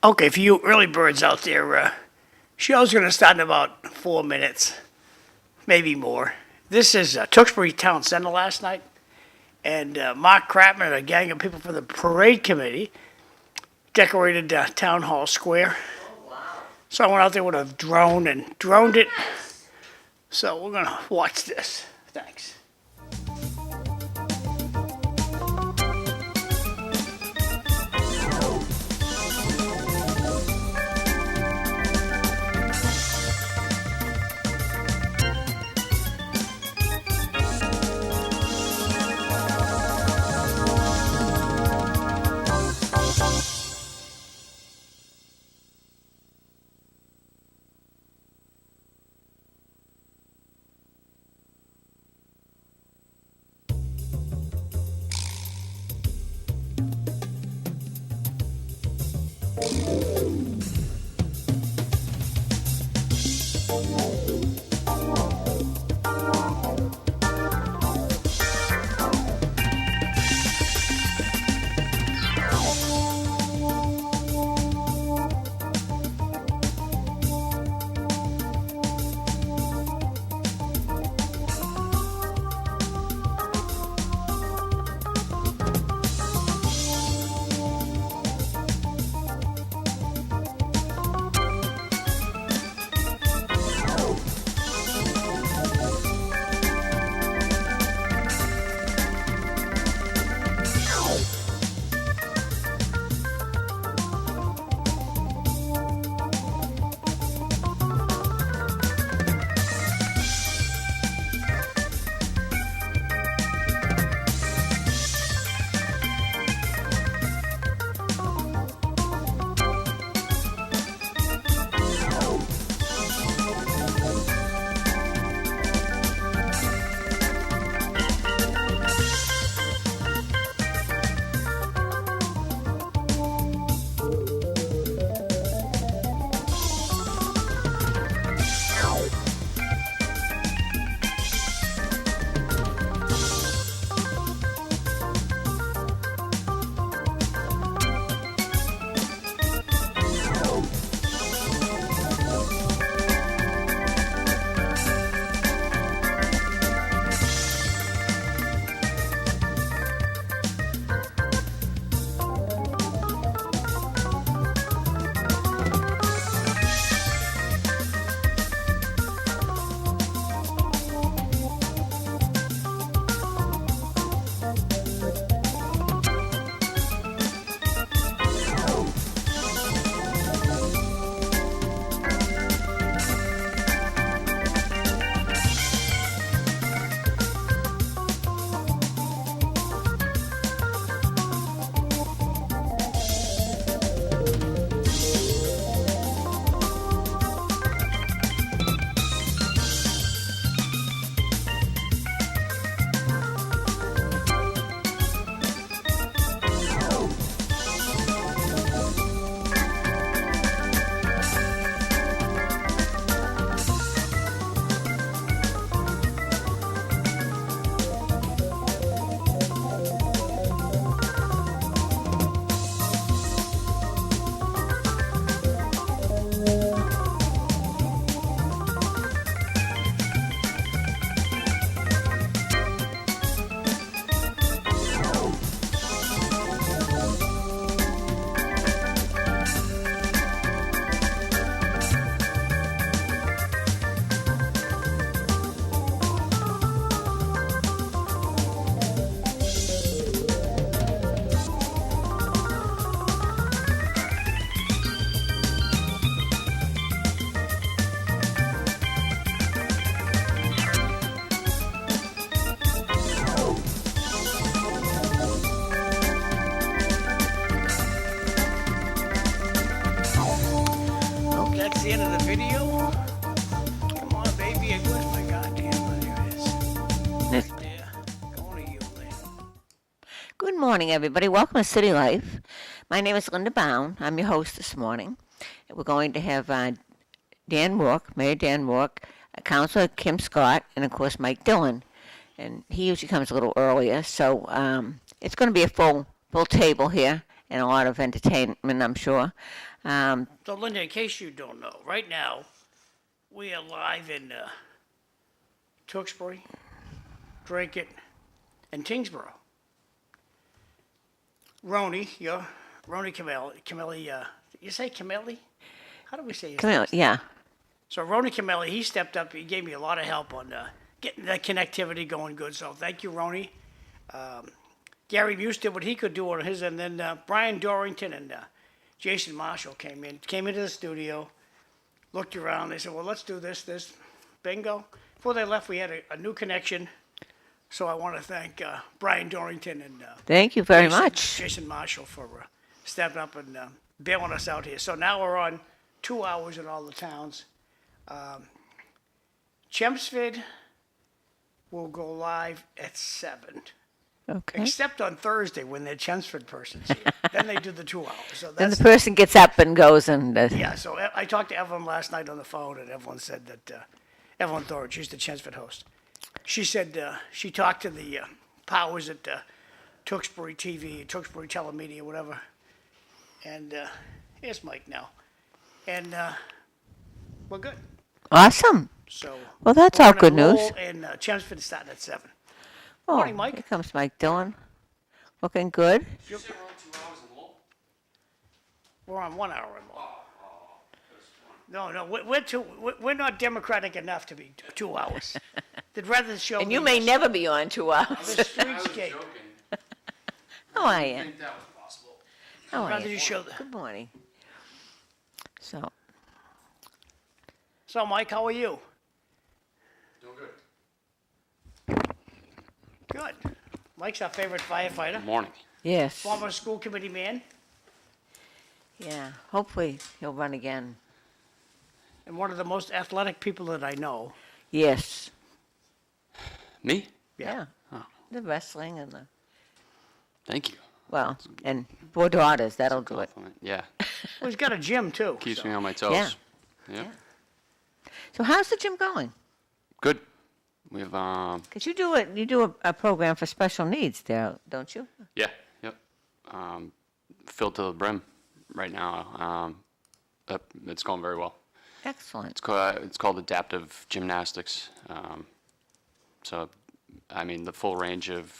Okay, for you early birds out there, show's going to start in about 4 minutes, maybe more. This is Tewksbury Town Center last night, and Mark Kratman and a gang of people from the parade committee decorated Town Hall Square. So I went out there with a drone and droned it. So we're going to watch this. Thanks. That's the end of the video. Come on, baby. Where's my goddamn? There it is. Yes. There. Going to you, Lynn. Good morning, everybody. Welcome to City Life. My name is Linda Bown. I'm your host this morning. We're going to have Dan Rourke, Mayor Dan Rourke, Councilor Kim Scott, and, of course, Mike Dillon. And he usually comes a little earlier, so it's going to be a full table here and a lot of entertainment, I'm sure. So, Linda, in case you don't know, right now, we are live in Tewksbury, Dracut, and Tingsboro. Roni, Camilli, you say Camilli? How do we say his Come name? here, yeah. So Roni Camilli, he stepped up. He gave me a lot of help on getting that connectivity going good. So thank you, Roni. Gary Balser did what he could do on his, and then Brian Dorrington and Jason Marshall came into the studio, looked around. They said, "Well, let's do this, bingo." Before they left, we had a new connection. So I want to thank Brian Dorrington and Thank you very much. Jason Marshall for stepping up and bailing us out here. So now we're on 2 hours in all the towns. Chelmsford will go live at 7, Okay. except on Thursday when the Chelmsford person's here. Then they do the 2 hours. So Then that's the person gets up and goes and, yeah. So I talked to Evelyn last night on the phone, and Evelyn said that Evelyn Thorne, she's the Chelmsford host. She said she talked to the powers at Tewksbury TV, Tewksbury Telemedia, whatever. And here's Mike now. And we're good. awesome. So Well, that's we're all gonna good news. roll, and Chelmsford is starting at 7. Oh, Morning, Mike. here comes Mike Dillon. Looking good. You say we're on 2 hours in Lowell? We're on 1 hour and more. No, we're not democratic enough to be 2 hours. They'd rather show. And you the, may never be on 2 hours. the I was streetscape. joking. How are I you? didn't think that was possible. How are Rather you? you show the. Good morning. So, So, Mike, how are you? Doing good. Good. Mike's our favorite firefighter, Morning. yes. former school committee man, Yeah, hopefully he'll run again. and one of the most athletic people that I know. Yes. Me? Yeah. Oh. The wrestling and the, Thank you. well, and 4 daughters, that'll do it. Compliment. Yeah. Well, he's got a gym too. Keeps so. me on my toes. Yeah. Yeah. So how's the gym going? Good. We've Because you do a program for special needs there, don't you? yeah, yep. Filled to the brim right now. It's going very well. Excellent. It's called adaptive gymnastics. So, I mean, the full range of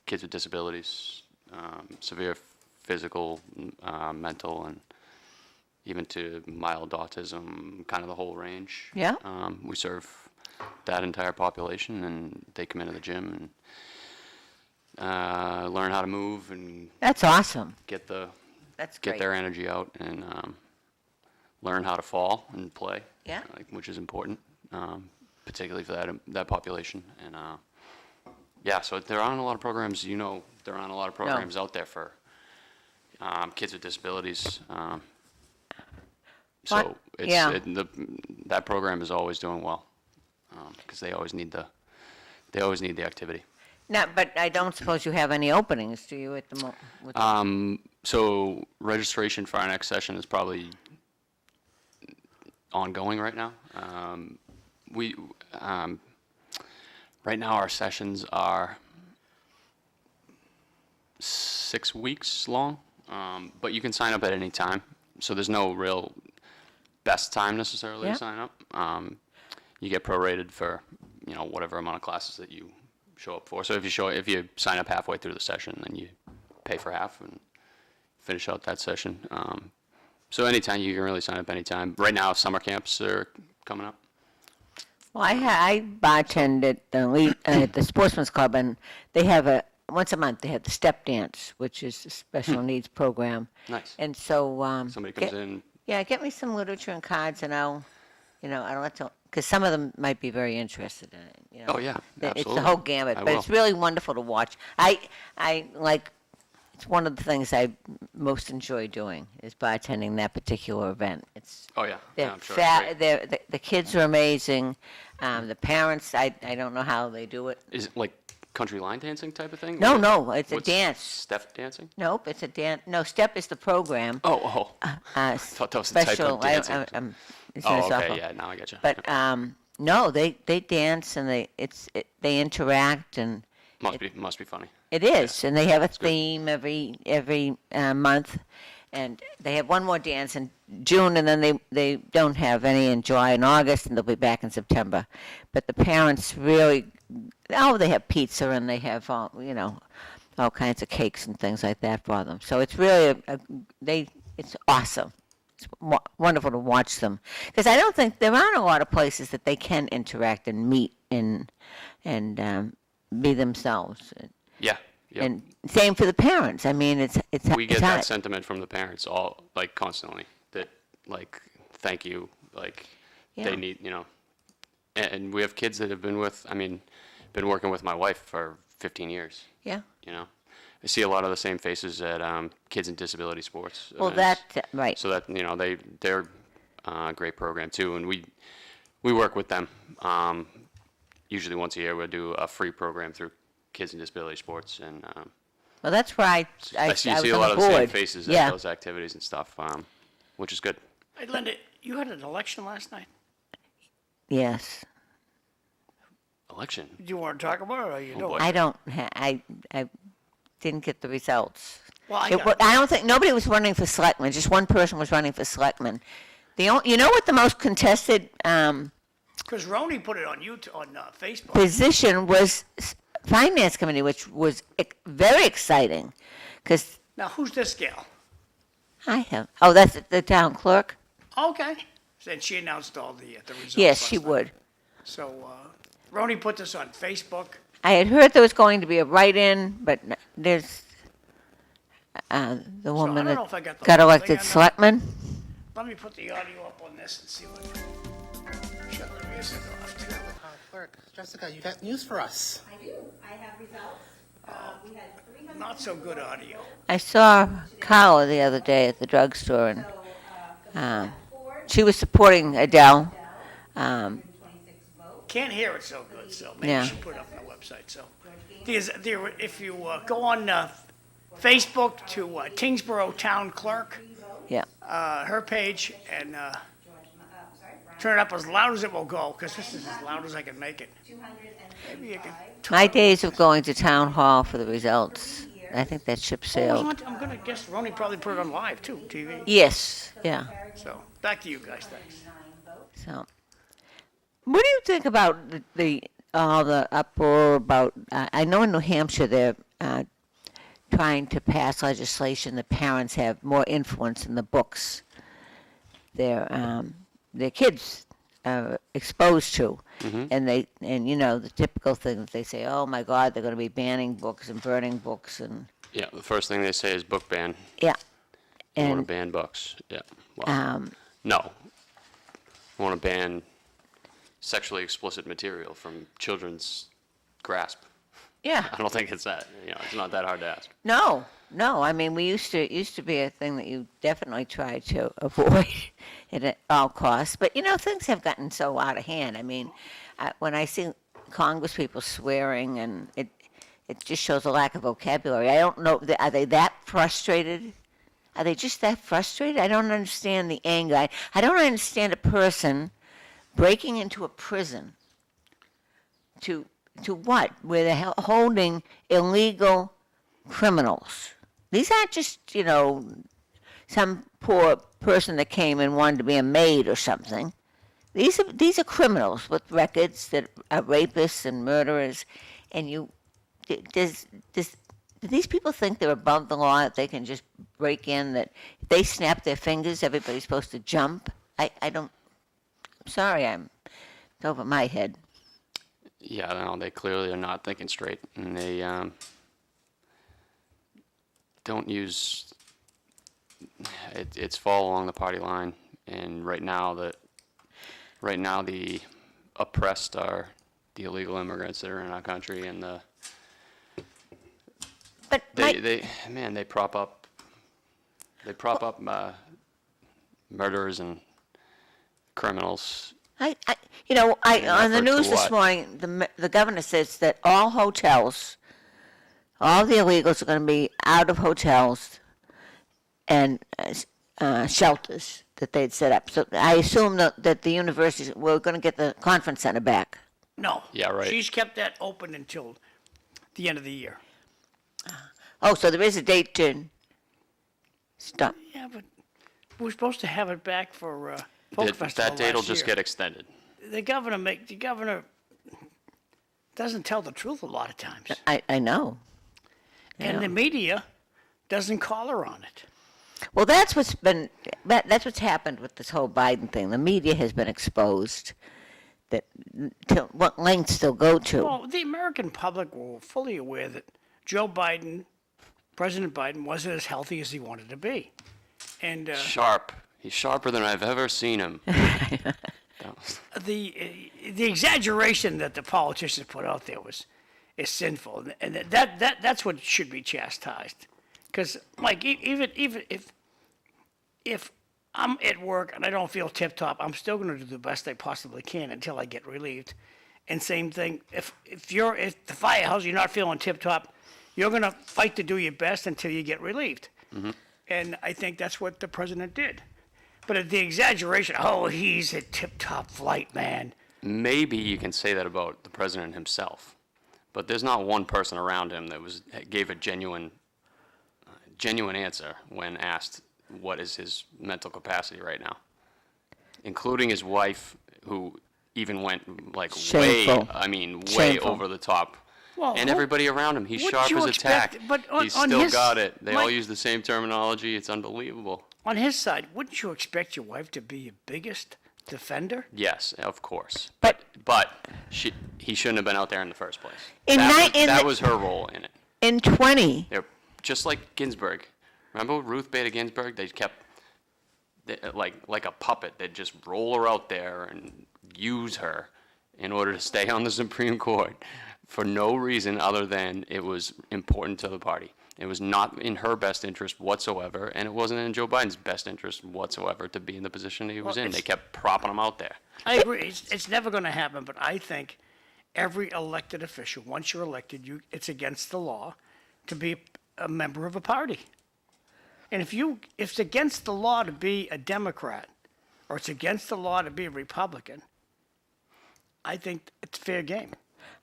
kids with disabilities, severe physical, mental, and even to mild autism, kind of the whole range. Yeah. We serve that entire population, and they come into the gym and learn how to move and That's awesome. get That's great. their energy out and learn how to fall and play. Yeah. Which is important, particularly for that population. And yeah, so they're on a lot of programs. They're on a lot of programs out there for kids with disabilities. So But- yeah. That program is always doing well because they always need the activity. No, but I don't suppose you have any openings, do you, at the moment? So registration for our next session is probably ongoing right now. Right now our sessions are 6 weeks long, but you can sign up at any time. So there's no real best time necessarily Yeah. to sign up. You get prorated for whatever amount of classes that you show up for. So if you sign up halfway through the session, then you pay for half and finish out that session. So anytime, you can really sign up anytime. Right now, summer camps are coming up. Well, I bartend at the Sportsman's Club, and they have once a month, they have the step dance, which is a special needs program. Nice. And so, Somebody comes in. yeah, get me some literature and cards, and I'll let them, because some of them might be very interested in it. Oh, yeah, It's the absolutely. whole gamut, I but will. it's really wonderful to watch. I like. It's one of the things I most enjoy doing is bartending that particular event. It's Oh, yeah. they're Yeah, I'm sure it's great. the kids are amazing. The parents, I don't know how they do it. Is it like country line dancing type of thing? No, it's a What's dance. Step dancing? Nope, it's a dance. No, step is the program. Oh. Thought that was the type of Special. dancing. It's Oh, an okay. softball. Yeah, now I get you. But no, they dance and they interact and Must be funny. it is, and they have a theme every month, And they have one more dance in June, and then they don't have any in July and August, and they'll be back in September. But the parents really, they have pizza and they have all, all kinds of cakes and things like that for them. So it's really it's awesome. It's wonderful to watch them, because I don't think there aren't a lot of places that they can interact and meet and be themselves. Yeah. Yep. And same for the parents. I mean, it's We get it's that hard. sentiment from the parents all constantly, that thank you, Yeah. they need, and we have kids that have been working with my wife for 15 years. Yeah. I see a lot of the same faces at kids in disability sports Well, events. right. So that, they're a great program too, and we work with them. Usually once a year we'll do a free program through kids in disability sports, and Well, that's where I see was a on lot the of the same board. faces Yeah. at those activities and stuff, which is good. Hey, Linda, you had an election last night. Yes. Election. Do you want to talk about it, or you don't? boy. I don't. I didn't get the results. Well, I don't think nobody was running for selectman. Just one person was running for selectman. You know what the most contested Because Roney put it on YouTube, on Facebook. position was finance committee, which was very exciting, because Now, who's this gal? that's the town clerk. Okay. And she announced all the results. Yes, last she night. would. So, Roney put this on Facebook. I had heard there was going to be a write-in, but there's the woman don't know if I that got the got whole elected thing or not. selectman. Let me put the audio up on this and see what. Shut the music off, too. Clerk, Jessica, you got news for us. I do. I have results. We had 300. Not so good audio. I saw Carla the other day at the drugstore, and she was supporting Adele. 26 votes. Can't hear it so good, so maybe Yeah. she put it up on the website. So, if you go on Facebook to Tingsboro Town Clerk, Yeah. her page, and turn it up as loud as it will go, because this is as loud as I can make it. Maybe you can. My days of going to town hall for the results, I think that ship sailed. I'm gonna guess Roney probably put it on live too, TV. Yes, yeah. So back to you guys, thanks. So, what do you think about all the uproar about? I know in New Hampshire they're trying to pass legislation that parents have more influence in the books their kids are exposed to, and the typical thing that they say, oh my God, they're going to be banning books and burning books, and Yeah, the first thing they say is book ban. yeah, They want to and ban books. Yeah. Well, no. I want to ban sexually explicit material from children's grasp. yeah. I don't think it's that. It's not that hard to ask. No. I mean, it used to be a thing that you definitely tried to avoid at all costs. But things have gotten so out of hand. I mean, when I see Congress people swearing, and it just shows a lack of vocabulary. I don't know. Are they that frustrated? Are they just that frustrated? I don't understand the anger. I don't understand a person breaking into a prison to what? Where they're holding illegal criminals. These aren't just, some poor person that came and wanted to be a maid or something. These are criminals with records that are rapists and murderers, and do these people think they're above the law, that they can just break in, that if they snap their fingers, everybody's supposed to jump? I don't, I'm sorry, it's over my head. Yeah, no, they clearly are not thinking straight, and they don't use. It's fall along the party line, and right now the oppressed are the illegal immigrants that are in our country, and But they prop up murderers and criminals. on an the effort to news this what? morning, the governor says that all hotels, all the illegals are going to be out of hotels and shelters that they'd set up. So I assume that the universities, we're going to get the conference center back. No. Yeah, right. She's kept that open until the end of the year. Oh, so there is a date to Stop. Yeah, but we're supposed to have it back for Folk Festival That date will last just year. get extended. The governor doesn't tell the truth a lot of times. I know. And the media doesn't call her on it. Well, that's what's happened with this whole Biden thing. The media has been exposed. That to what lengths they'll go to. Well, the American public were fully aware that President Biden, wasn't as healthy as he wanted to be. And Sharp. He's sharper than I've ever seen him. the exaggeration that the politicians put out there is sinful, and that's what should be chastised. Because like even if I'm at work and I don't feel tip top, I'm still going to do the best I possibly can until I get relieved. And same thing, if the firehouse you're not feeling tip top, you're going to fight to do your best until you get relieved. Mm-hmm. And I think that's what the president did. But the exaggeration, oh, he's a tip top flight, man. Maybe you can say that about the president himself, but there's not one person around him that gave a genuine answer when asked what is his mental capacity right now, including his wife, who even went like Shameful. way Shameful. over the top. Well, And everybody around him, he's wouldn't sharp you as a expect- tack. but He's on still his- got it. They all Mike- use the same terminology. It's unbelievable. On his side, wouldn't you expect your wife to be your biggest defender? Yes, of course. But- He shouldn't have been out there in the first place. In That was her role in it. In 20, They're just like Ginsburg. Remember Ruth Bader Ginsburg? Like a puppet. They'd just roll her out there and use her in order to stay on the Supreme Court for no reason other than it was important to the party. It was not in her best interest whatsoever, and it wasn't in Joe Biden's best interest whatsoever to be in the position that he was in. They kept propping him out there. I agree. It's never going to happen, but I think every elected official, once you're elected, it's against the law to be a member of a party. And if it's against the law to be a Democrat, or it's against the law to be a Republican, I think it's fair game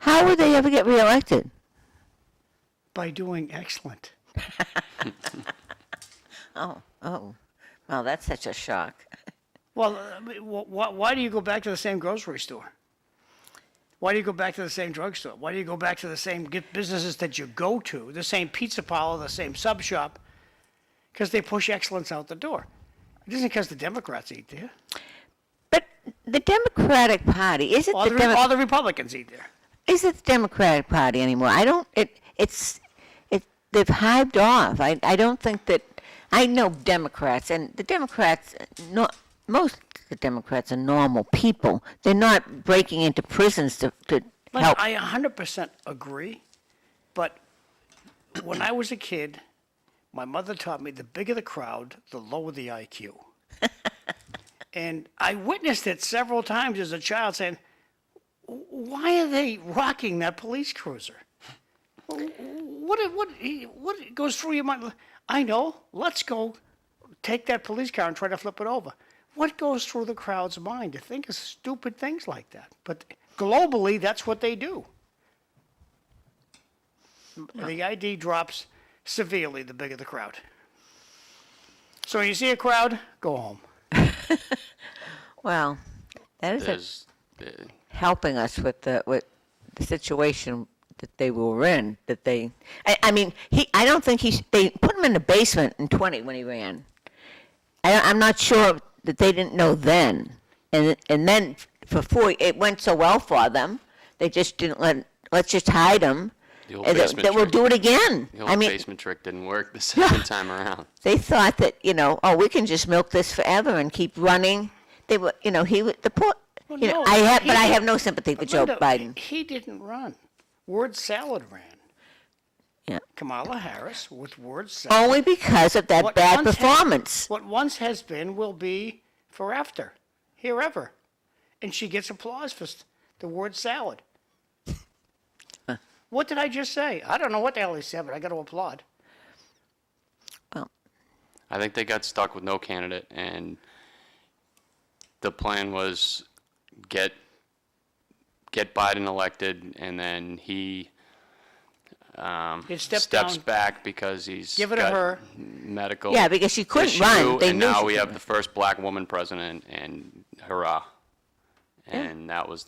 how would they ever get reelected? by doing excellent. Oh, well, that's such a shock. Well, why do you go back to the same grocery store? Why do you go back to the same drugstore? Why do you go back to the same businesses that you go to, the same pizza parlor, the same sub shop? Because they push excellence out the door. It isn't because the Democrats eat there. But the Democratic Party, is it All the Republicans eat there. is it the Democratic Party anymore? They've hived off. I don't think that, I know Democrats, and the Democrats, most of the Democrats are normal people. They're not breaking into prisons to help. I 100% agree. But when I was a kid, my mother taught me the bigger the crowd, the lower the IQ. And I witnessed it several times as a child saying, why are they rocking that police cruiser? What goes through your mind? I know, let's go take that police car and try to flip it over. What goes through the crowd's mind to think of stupid things like that? But globally, that's what they do. The ID drops severely the bigger the crowd. So you see a crowd, go home. Well, that is There's, helping us with the situation that they were in. I don't think they put him in the basement in 20 when he ran. I'm not sure that they didn't know then. And then for 4, it went so well for them, they just didn't let's just hide him. The old And basement that we'll trick. do it again. The old basement trick didn't work the second time around. They thought that, we can just milk this forever and keep running. They were, he was the poor. Well, But no, I have no sympathy for Joe Linda, Biden. He didn't run. Word salad ran. Yeah. Kamala Harris with word salad. Only because of that What bad once performance. What once has been will be forever, herever. And she gets applause for the word salad. What did I just say? I don't know what the hell he said, but I got to applaud. Well, I think they got stuck with no candidate, and the plan was get Biden elected, and then he He'd step steps down. back because he's Give it to got her. medical Yeah, because she couldn't issue, run. They and knew now she we have couldn't. the first black woman president, and hurrah! And that was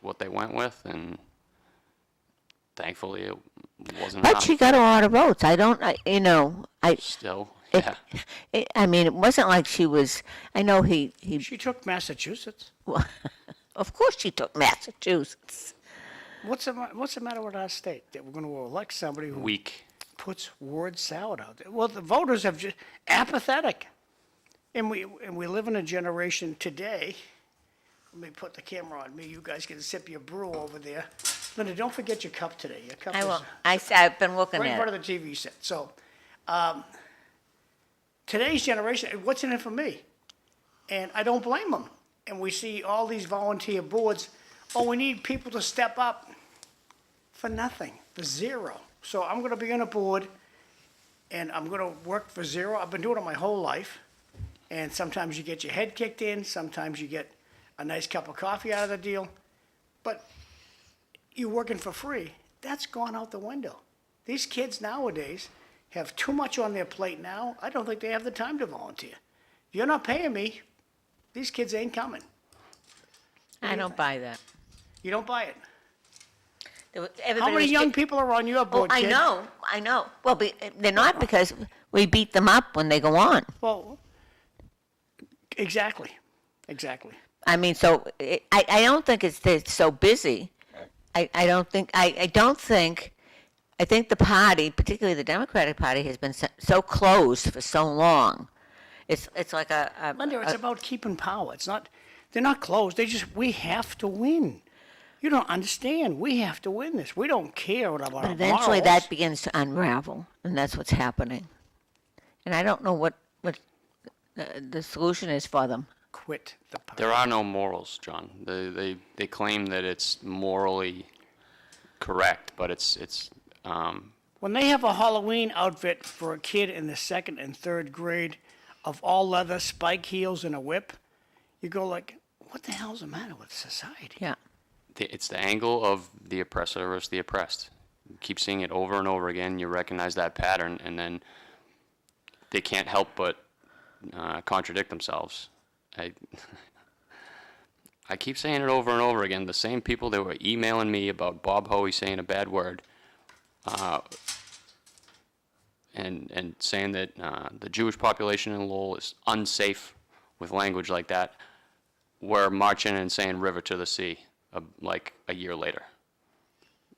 what they went with, and thankfully it wasn't But enough. she got a lot of votes. Still, It, yeah. I mean, it wasn't like she was. I know he. She took Massachusetts. Of course, she took Massachusetts. What's the matter with our state? That we're going to elect somebody who Weak. puts word salad out there? Well, the voters have just apathetic. And we live in a generation today. Let me put the camera on me. You guys can sip your brew over there. Linda, don't forget your cup today. Your cup I is will. I've been looking right in at front it. of the TV set. So, today's generation, what's in it for me? And I don't blame them. And we see all these volunteer boards. Oh, we need people to step up for nothing, for zero. So I'm going to be on a board, and I'm going to work for zero. I've been doing it my whole life. And sometimes you get your head kicked in. Sometimes you get a nice cup of coffee out of the deal. But you're working for free. That's gone out the window. These kids nowadays have too much on their plate now. I don't think they have the time to volunteer. If you're not paying me, these kids ain't coming. I don't buy that. You don't buy it. How Everybody many was young get- people are on your Oh, board, I kid? know. Well, they're not because we beat them up when they go on. Well, exactly. I mean, so I don't think they're so busy. I think the party, particularly the Democratic Party, has been so closed for so long. It's like Linda, it's about keeping power. It's not, they're not closed. We have to win. You don't understand. We have to win this. We don't care about our But eventually morals. that begins to unravel, and that's what's happening. And I don't know what the solution is for them. Quit the party. There are no morals, John. They claim that it's morally correct, but it's When they have a Halloween outfit for a kid in the second and third grade of all leather, spike heels, and a whip, you go like, what the hell's the matter with society? Yeah. it's the angle of the oppressor versus the oppressed. You keep seeing it over and over again. You recognize that pattern, and then they can't help but contradict themselves. I keep saying it over and over again. The same people that were emailing me about Bob Hoey saying a bad word, and saying that the Jewish population in Lowell is unsafe with language like that, were marching and saying "river to the sea" like a year later.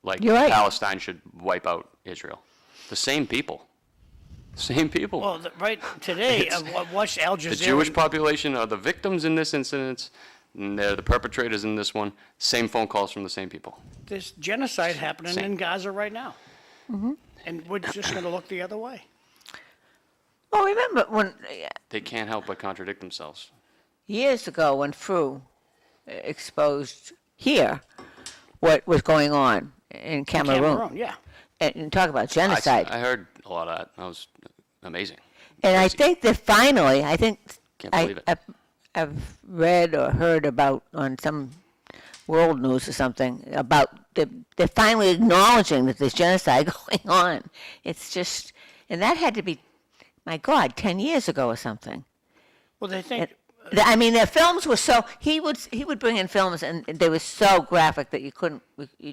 Like You're right. Palestine should wipe out Israel. The same people. Same people. Well, right today, I watched Al Jazeera. The Jewish population are the victims in this incident, and they're the perpetrators in this one. Same phone calls from the same people. There's genocide happening Same. in Gaza right now. And we're just going to look the other way. Well, remember when They can't help but contradict themselves. years ago when Fru exposed here what was going on in Cameroon, yeah. and talk about genocide. I heard a lot of that. That was amazing. And I Crazy. think that finally, Can't believe it. I've read or heard about on some world news or something about they're finally acknowledging that there's genocide going on. It's just, and that had to be, my God, 10 years ago or something. Well, they think, I mean, their films were so, he would bring in films and they were so graphic that you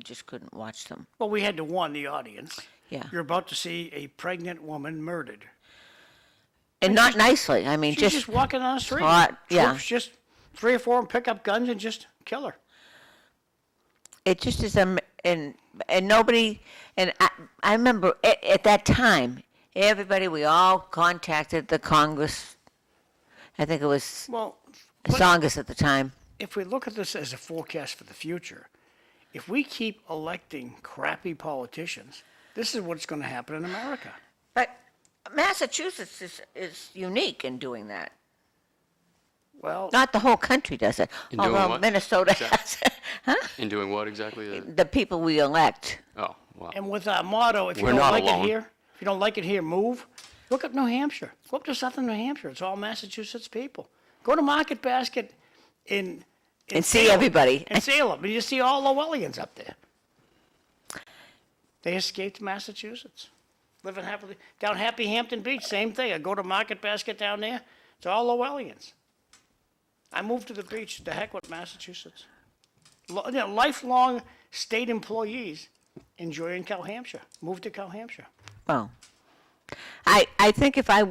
just couldn't watch them. well, we had to warn the audience. Yeah. You're about to see a pregnant woman murdered. And not nicely. I mean, She's just walking down the street. hot, yeah. Troops, just 3 or 4 of them pick up guns and just kill her. it just is and nobody, and I remember at that time, we all contacted the Congress. I think it was Well, but Songus at the time. if we look at this as a forecast for the future, if we keep electing crappy politicians, this is what's going to happen in America. But Massachusetts is unique in doing that. Well, Not the whole country does it. In doing Although what? Minnesota has, In doing what exactly? the people we elect. Oh, wow. and with our motto, if you We're don't not like alone. it here, if you don't like it here, move. Look up New Hampshire. Go up to southern New Hampshire. It's all Massachusetts people. Go to Market Basket in And see Salem. everybody. In Salem, and you see all Lowellians up there. They escaped to Massachusetts. Living happily. Down Happy Hampton Beach, same thing. I go to Market Basket down there. It's all Lowellians. I moved to the beach. The heck with Massachusetts. Lifelong state employees enjoying Cal Hampshire. Moved to Cal Hampshire. Well, I think if I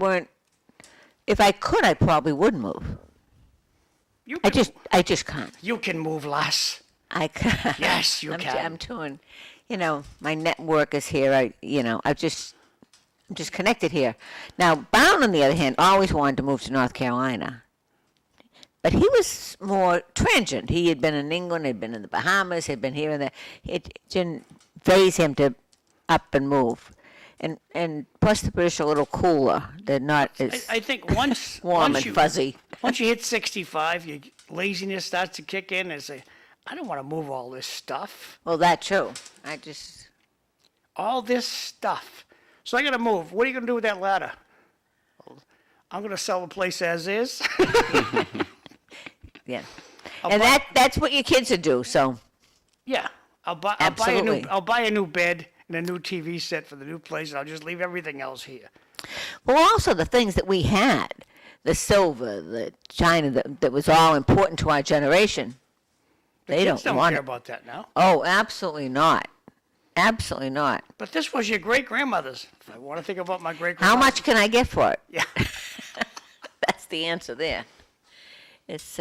could, I probably would move. You I can, just can't. you can move less. I can't. Yes, you I'm can. doing, my network is here. I'm just connected here. Now, Bown, on the other hand, always wanted to move to North Carolina. But he was more transient. He had been in England, had been in the Bahamas, had been here and there. It didn't phase him to up and move. And plus the British are a little cooler. They're not as I think once warm once and fuzzy. Once you hit 65, your laziness starts to kick in and say, I don't want to move all this stuff. Well, that too. All this stuff. So I got to move. What are you going to do with that ladder? I'm going to sell the place as is. Yeah. I'll And buy- that's what your kids would do, so. Yeah. I'll buy Absolutely. I'll buy a new bed and a new TV set for the new place, and I'll just leave everything else here. Well, also the things that we had, the silver, the china, that was all important to our generation. They Kids don't don't want care it. about that now. Oh, absolutely not. Absolutely not. But this was your great-grandmother's. If I want to think about my How great-grandmother. much can I get for it? Yeah. That's the answer there. It's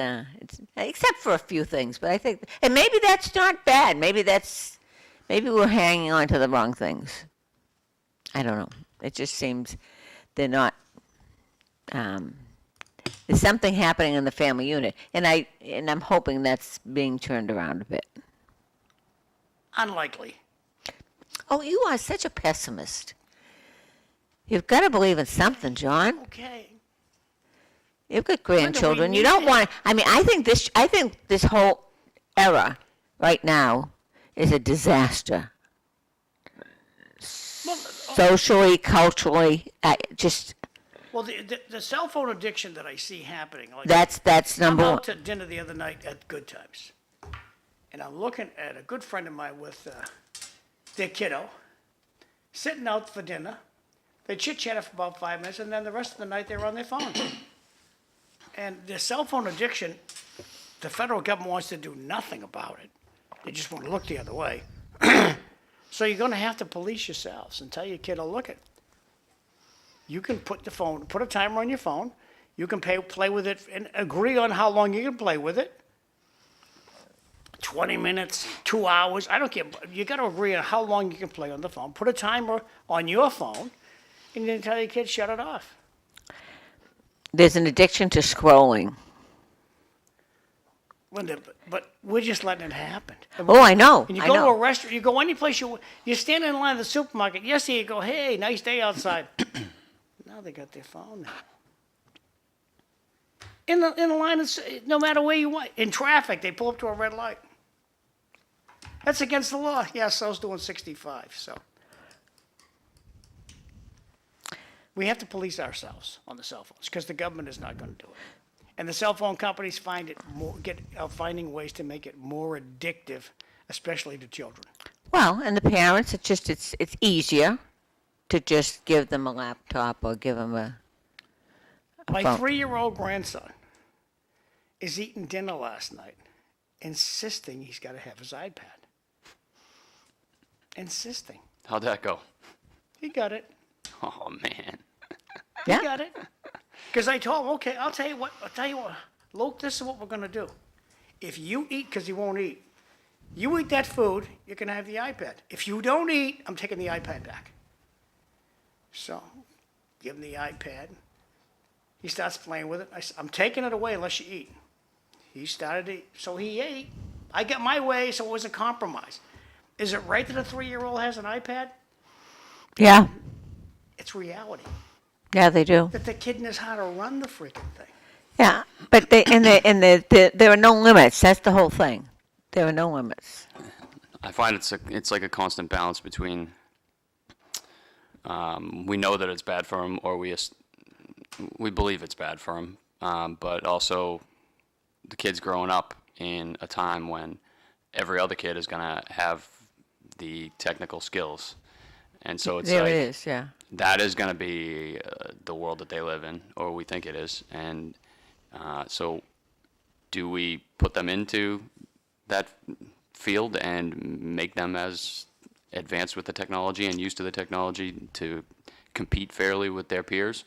except for a few things, but I think, and maybe that's not bad. Maybe we're hanging on to the wrong things. I don't know. It just seems they're not. There's something happening in the family unit, and I'm hoping that's being turned around a bit. Unlikely. Oh, you are such a pessimist. You've got to believe in something, John. Okay. You've got grandchildren. You need don't it. want. I mean, I think this whole era right now is a disaster. Socially, culturally, just Well, the cell phone addiction that I see happening, like that's number I'm one. out to dinner the other night at Good Times, and I'm looking at a good friend of mine with their kiddo, sitting out for dinner. They chit-chatted for about 5 minutes, and then the rest of the night they were on their phone. And the cell phone addiction, the federal government wants to do nothing about it. They just want to look the other way. So you're going to have to police yourselves and tell your kiddo, look it. You can put a timer on your phone. You can play with it and agree on how long you can play with it. 20 minutes, 2 hours, I don't care. You got to agree on how long you can play on the phone. Put a timer on your phone, and then tell your kid shut it off. There's an addiction to scrolling. Linda, but we're just letting it happen. Oh, I know. And you I go to know. a restaurant, you go any place, you stand in line at the supermarket. Yesterday you go, hey, nice day outside. Now they got their phone now. In the line, no matter where you want. In traffic, they pull up to a red light. That's against the law. Yeah, so's doing 65, so. We have to police ourselves on the cell phones because the government is not going to do it. And the cell phone companies are finding ways to make it more addictive, especially to children. Well, and the parents, it's easier to just give them a laptop or give them a My phone. 3-year-old grandson is eating dinner last night, insisting he's got to have his iPad. Insisting. How'd that go? He got it. Oh, man. He Yeah. got it. Because I told him, okay, I'll tell you what, Luke, this is what we're going to do. If you eat, because he won't eat, you eat that food, you can have the iPad. If you don't eat, I'm taking the iPad back. So, give him the iPad. He starts playing with it. I'm taking it away unless you eat. He started to eat, so he ate. I got my way, so it was a compromise. Is it right that a 3-year-old has an iPad? Yeah. It's reality. Yeah, they do. That the kid knows how to run the freaking thing. Yeah, but there are no limits. That's the whole thing. There are no limits. I find it's like a constant balance between we know that it's bad for him, or we believe it's bad for him, but also the kid's growing up in a time when every other kid is going to have the technical skills. And so it's There like, it is, yeah. that is going to be the world that they live in, or we think it is. And so do we put them into that field and make them as advanced with the technology and used to the technology to compete fairly with their peers?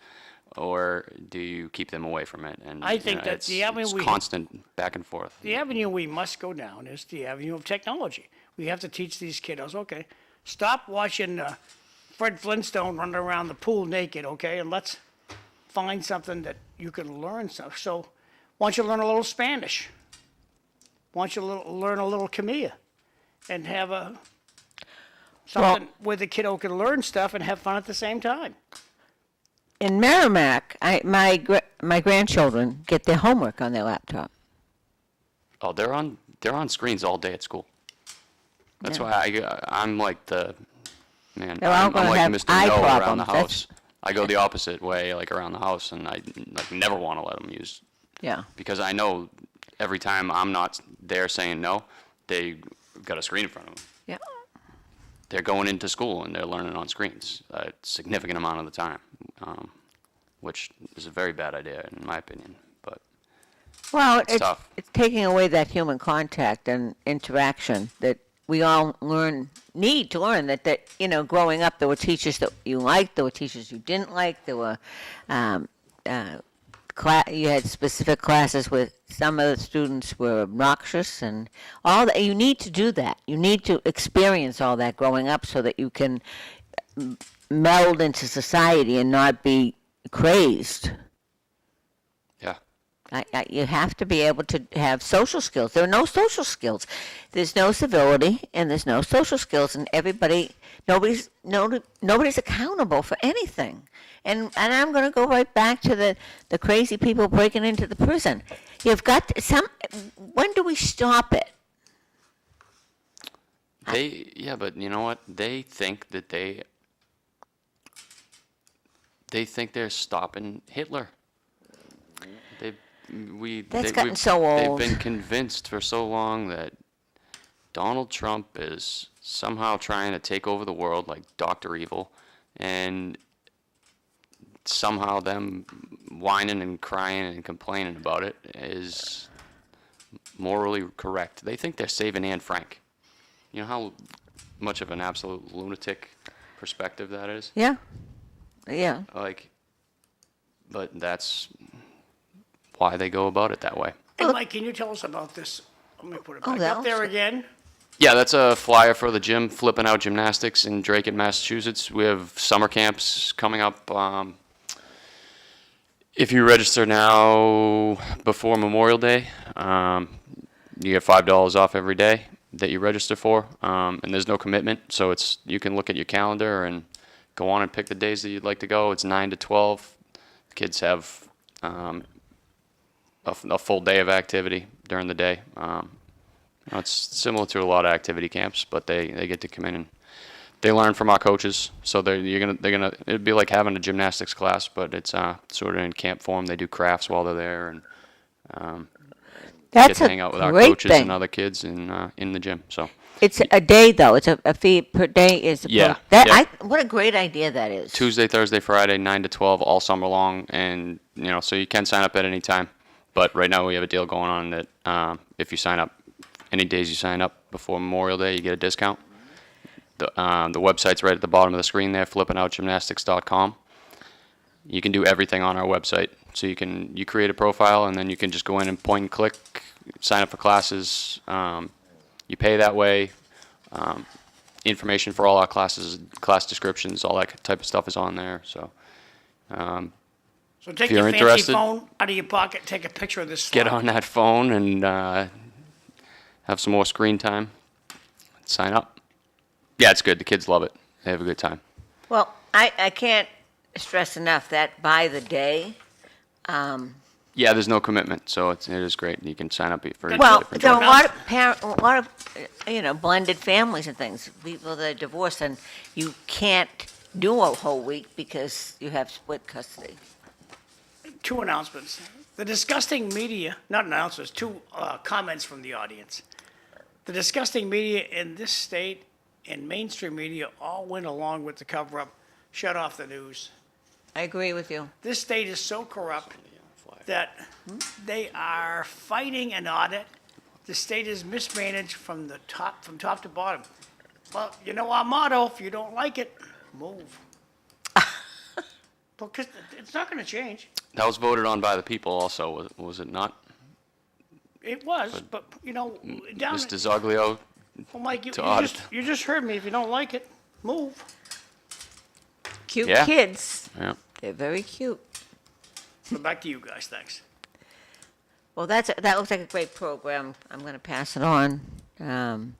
Or do you keep them away from it? And I think that the avenue it's we- constant back and forth. The avenue we must go down is the avenue of technology. We have to teach these kiddos, okay, stop watching Fred Flintstone running around the pool naked, okay, and let's find something that you can learn. So why don't you learn a little Spanish? Why don't you learn a little Khmer and have something where the kiddo can learn stuff and have fun at the same time? In Merrimack, my grandchildren get their homework on their laptop. Oh, they're on screens all day at school. That's why I'm like the man. They're all I'm gonna like have Mr. eye No around problems. the That's- house. I go the opposite way, like around the house, and I like never want to let them use, Yeah. because I know every time I'm not there saying no, they got a screen in front of them. Yeah. They're going into school and they're learning on screens a significant amount of the time, which is a very bad idea in my opinion. But Well, It's tough. it's taking away that human contact and interaction that we all need to learn. That growing up, there were teachers that you liked, there were teachers you didn't like, there were you had specific classes where some of the students were obnoxious, and all that. You need to do that. You need to experience all that growing up so that you can meld into society and not be crazed. yeah, You have to be able to have social skills. There are no social skills. There's no civility, and there's no social skills, and nobody's accountable for anything. And I'm going to go right back to the crazy people breaking into the prison. You've got when do we stop it? but you know what? They think that they think they're stopping Hitler. Gotten so old. They've been convinced for so long that Donald Trump is somehow trying to take over the world like Dr. Evil, and somehow them whining and crying and complaining about it is morally correct. They think they're saving Anne Frank. You know how much of an absolute lunatic perspective that is? Yeah. Yeah. But that's why they go about it that way. And Mike, can you tell us about this? Let me put it back that up there was- again. Yeah, that's a flyer for the gym, Flipping Out Gymnastics in Drake, Massachusetts. We have summer camps coming up. If you register now before Memorial Day, you get $5 off every day that you register for, and there's no commitment, so you can look at your calendar and go on and pick the days that you'd like to go. It's 9 to 12. Kids have a full day of activity during the day. It's similar to a lot of activity camps, but they get to come in and they learn from our coaches. So it'd be like having a gymnastics class, but it's sort of in camp form. They do crafts while they're there, and get That's to a hang out with our great coaches thing. and other kids in the gym. So It's a day, though. It's a fee per day. Yeah, That yeah. What a great idea that is. Tuesday, Thursday, Friday, 9 to 12, all summer long, and so you can sign up at any time. But right now we have a deal going on that if you sign up, any days you sign up before Memorial Day, you get a discount. The website's right at the bottom of the screen there, flippingoutgymnastics.com. You can do everything on our website. So you create a profile, and then you can just go in and point and click, sign up for classes. You pay that way. Information for all our classes, class descriptions, all that type of stuff is on there. So So take you're your fancy interested, phone out of your pocket, take a picture of this get slide. on that phone and have some more screen time. Sign up. Yeah, it's good. The kids love it. They have a good time. Well, I can't stress enough that by the day. Yeah, there's no commitment, so it is great. You can sign up for Well, different there are jobs. a lot of blended families and things. People that are divorced, and you can't do a whole week because you have split custody. Two announcements. The disgusting media, not announcements, two comments from the audience. The disgusting media in this state and mainstream media all went along with the cover-up, shut off the news. I agree with you. This state is so corrupt that they are fighting an audit. The state is mismanaged from top to bottom. Well, you know our motto, if you don't like it, move. Because it's not gonna change. That was voted on by the people also, was it not? It was, but, you know, down, Mr. Zoglio, well, Mike, to audit. you just heard me. If you don't like it, move. Cute Yeah. kids. yeah. They're very cute. So back to you guys, thanks. Well, that looks like a great program. I'm going to pass it on. And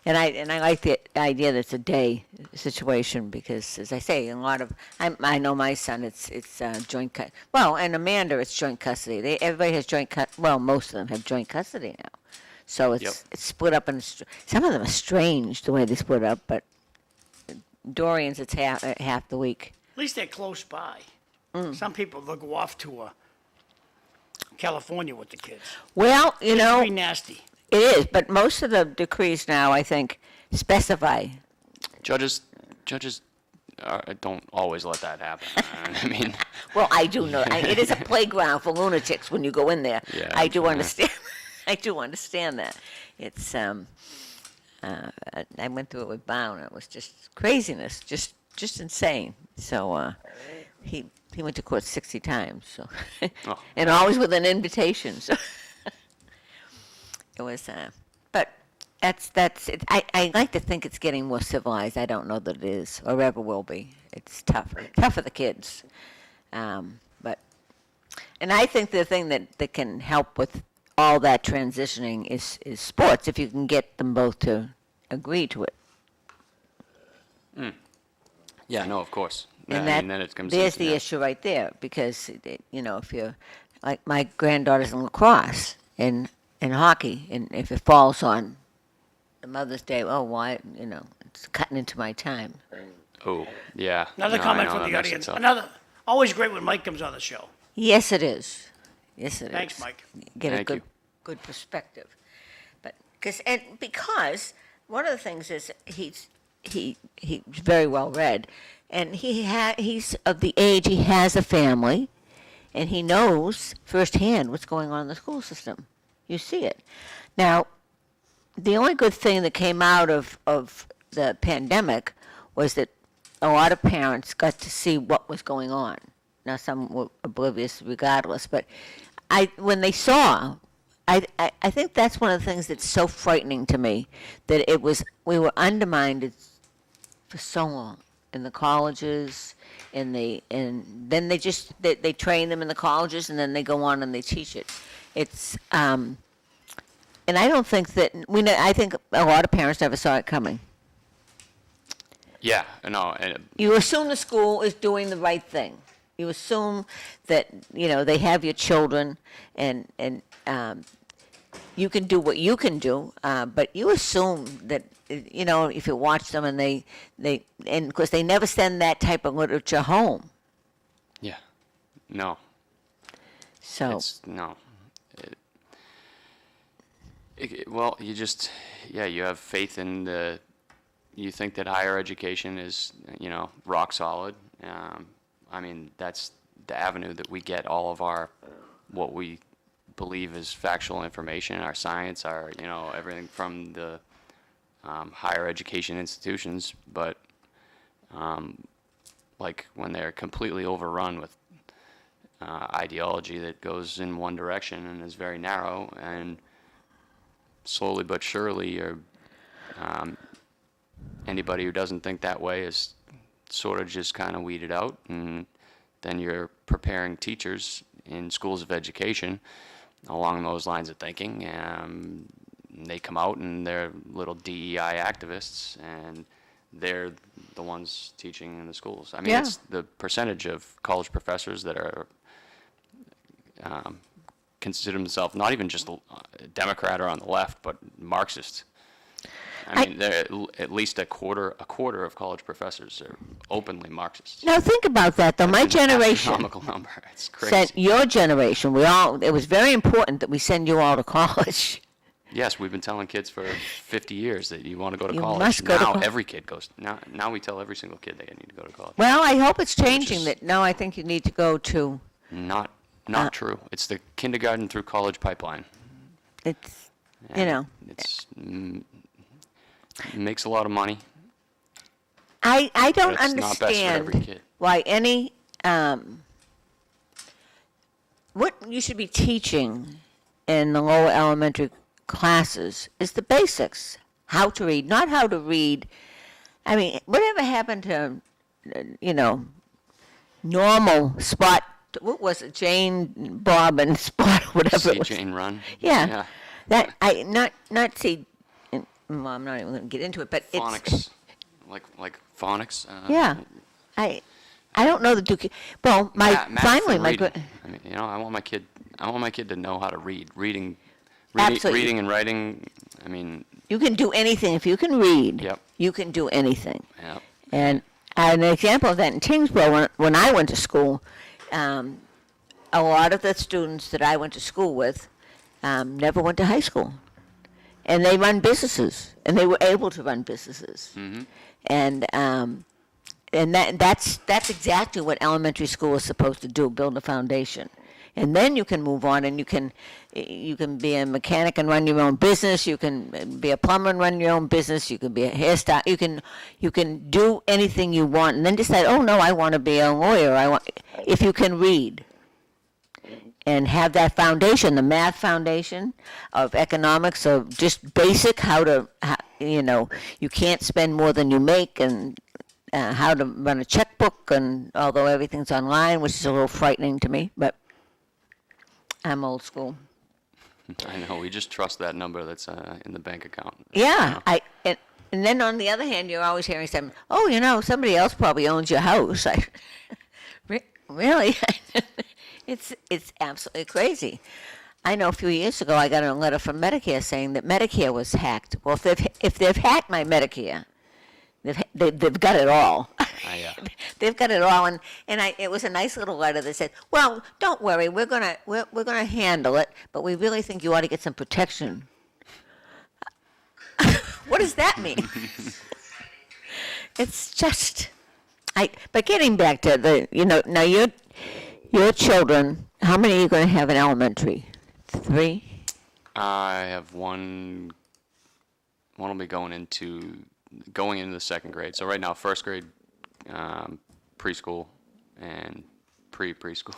I like the idea that it's a day situation because, as I say, I know my son. It's joint well, and Amanda, it's joint custody. Everybody has well, most of them have joint custody now. So it's split up, and some of them are strange the way they split up. But Dorian's it's half the week. At least they're close by. Some people, they'll go off to California with the kids. Well, you know, Pretty nasty. it is. But most of the decrees now, I think, specify. Judges don't always let that happen. I mean, Well, I do know. It is a playground for lunatics when you go in there. Yeah, I do yeah. understand. I do understand that. It's I went through it with Bown. It was just craziness, just insane. So he went to court 60 times. So Oh. and always with an invitation. So it was. But that's it. I like to think it's getting more civilized. I don't know that it is or ever will be. It's tough for the kids. But and I think the thing that can help with all that transitioning is sports, if you can get them both to agree to it. yeah, no, of course. And I mean, then it comes there's into- the yeah. issue right there, because, if you're, like my granddaughter's in lacrosse and hockey, and if it falls on the Mother's Day, oh, why, it's cutting into my time. Oh, yeah. Another No, I comment know, from that the makes it audience. tough. Always great when Mike comes on the show. Yes, it is. Yes, it is. Thanks, Mike. Get a Thank you. good perspective. But because one of the things is he's very well read, and he's of the age, he has a family, and he knows firsthand what's going on in the school system. You see it. Now, the only good thing that came out of the pandemic was that a lot of parents got to see what was going on. Now, some were oblivious regardless, but when they saw, I think that's one of the things that's so frightening to me, that we were undermined for so long in the colleges, and then they train them in the colleges, and then they go on and they teach it. It's and I don't think that I think a lot of parents never saw it coming. Yeah, no, and You assume the school is doing the right thing. You assume that they have your children, and you can do what you can do, but you assume that if you watch them and and of course they never send that type of literature home. yeah, no, So it's no. Well, you have faith in you think that higher education is, rock solid. I mean, that's the avenue that we get all of what we believe is factual information, our science, everything from the higher education institutions. But like when they're completely overrun with ideology that goes in one direction and is very narrow, and slowly but surely, anybody who doesn't think that way is sort of just kind of weeded out, and then you're preparing teachers in schools of education along those lines of thinking. They come out and they're little DEI activists, and they're the ones teaching in the schools. I mean, Yeah. it's the percentage of college professors that are consider themselves not even just Democrat or on the left, but Marxist. I mean, they're at least a quarter of college professors are openly Marxists. now think about that, though. My It's an generation, astronomical number. It's crazy. sent your generation. It was very important that we send you all to college. Yes, we've been telling kids for 50 years that you want to go to You college. must go to Now col- every kid goes. Now we tell every single kid they need to go to college. Well, I hope it's changing is- that now I think you need to go to, Not true. It's the kindergarten through college pipeline. it's, you And know. It's makes a lot of money. I don't But it's not best for every understand kid. why any, what you should be teaching in the lower elementary classes is the basics. How to read, not how to read. I mean, whatever happened to, normal Spot, what was it, Jane, Bob, and Spot, whatever See it was. Jane run. Yeah. That, not see, well, I'm not even going to get into it, but it's. Phonics, like phonics. Yeah, I don't know that you can. Well, Math finally and my reading. good. I mean, I want my kid to know how to read. Reading, Absolutely. reading and writing. I mean, You can do anything if you can read. Yep. You can do anything. yeah. And an example of that in Tingsboro, when I went to school, a lot of the students that I went to school with never went to high school, and they run businesses, and they were able to run businesses, and that's exactly what elementary school is supposed to do: build a foundation, and then you can move on, and you can be a mechanic and run your own business. You can be a plumber and run your own business. You can be a hairstyle. You can do anything you want, and then decide, oh no, I want to be a lawyer. If you can read and have that foundation, the math foundation of economics, of just basic you can't spend more than you make, and how to run a checkbook, and although everything's online, which is a little frightening to me, but I'm old school. I know. We just trust that number that's in the bank account. Yeah, and then on the other hand, you're always hearing something. Oh, somebody else probably owns your house. Really? It's absolutely crazy. I know a few years ago I got a letter from Medicare saying that Medicare was hacked. Well, if they've hacked my Medicare, they've got it all. They've got it all, and it was a nice little letter that said, "Well, don't worry, we're gonna handle it, but we really think you ought to get some protection." What does that mean? It's just, But getting back to now your children, how many are you going to have in elementary? 3? I have one. One will be going into the second grade. So right now, first grade, preschool, and preschool,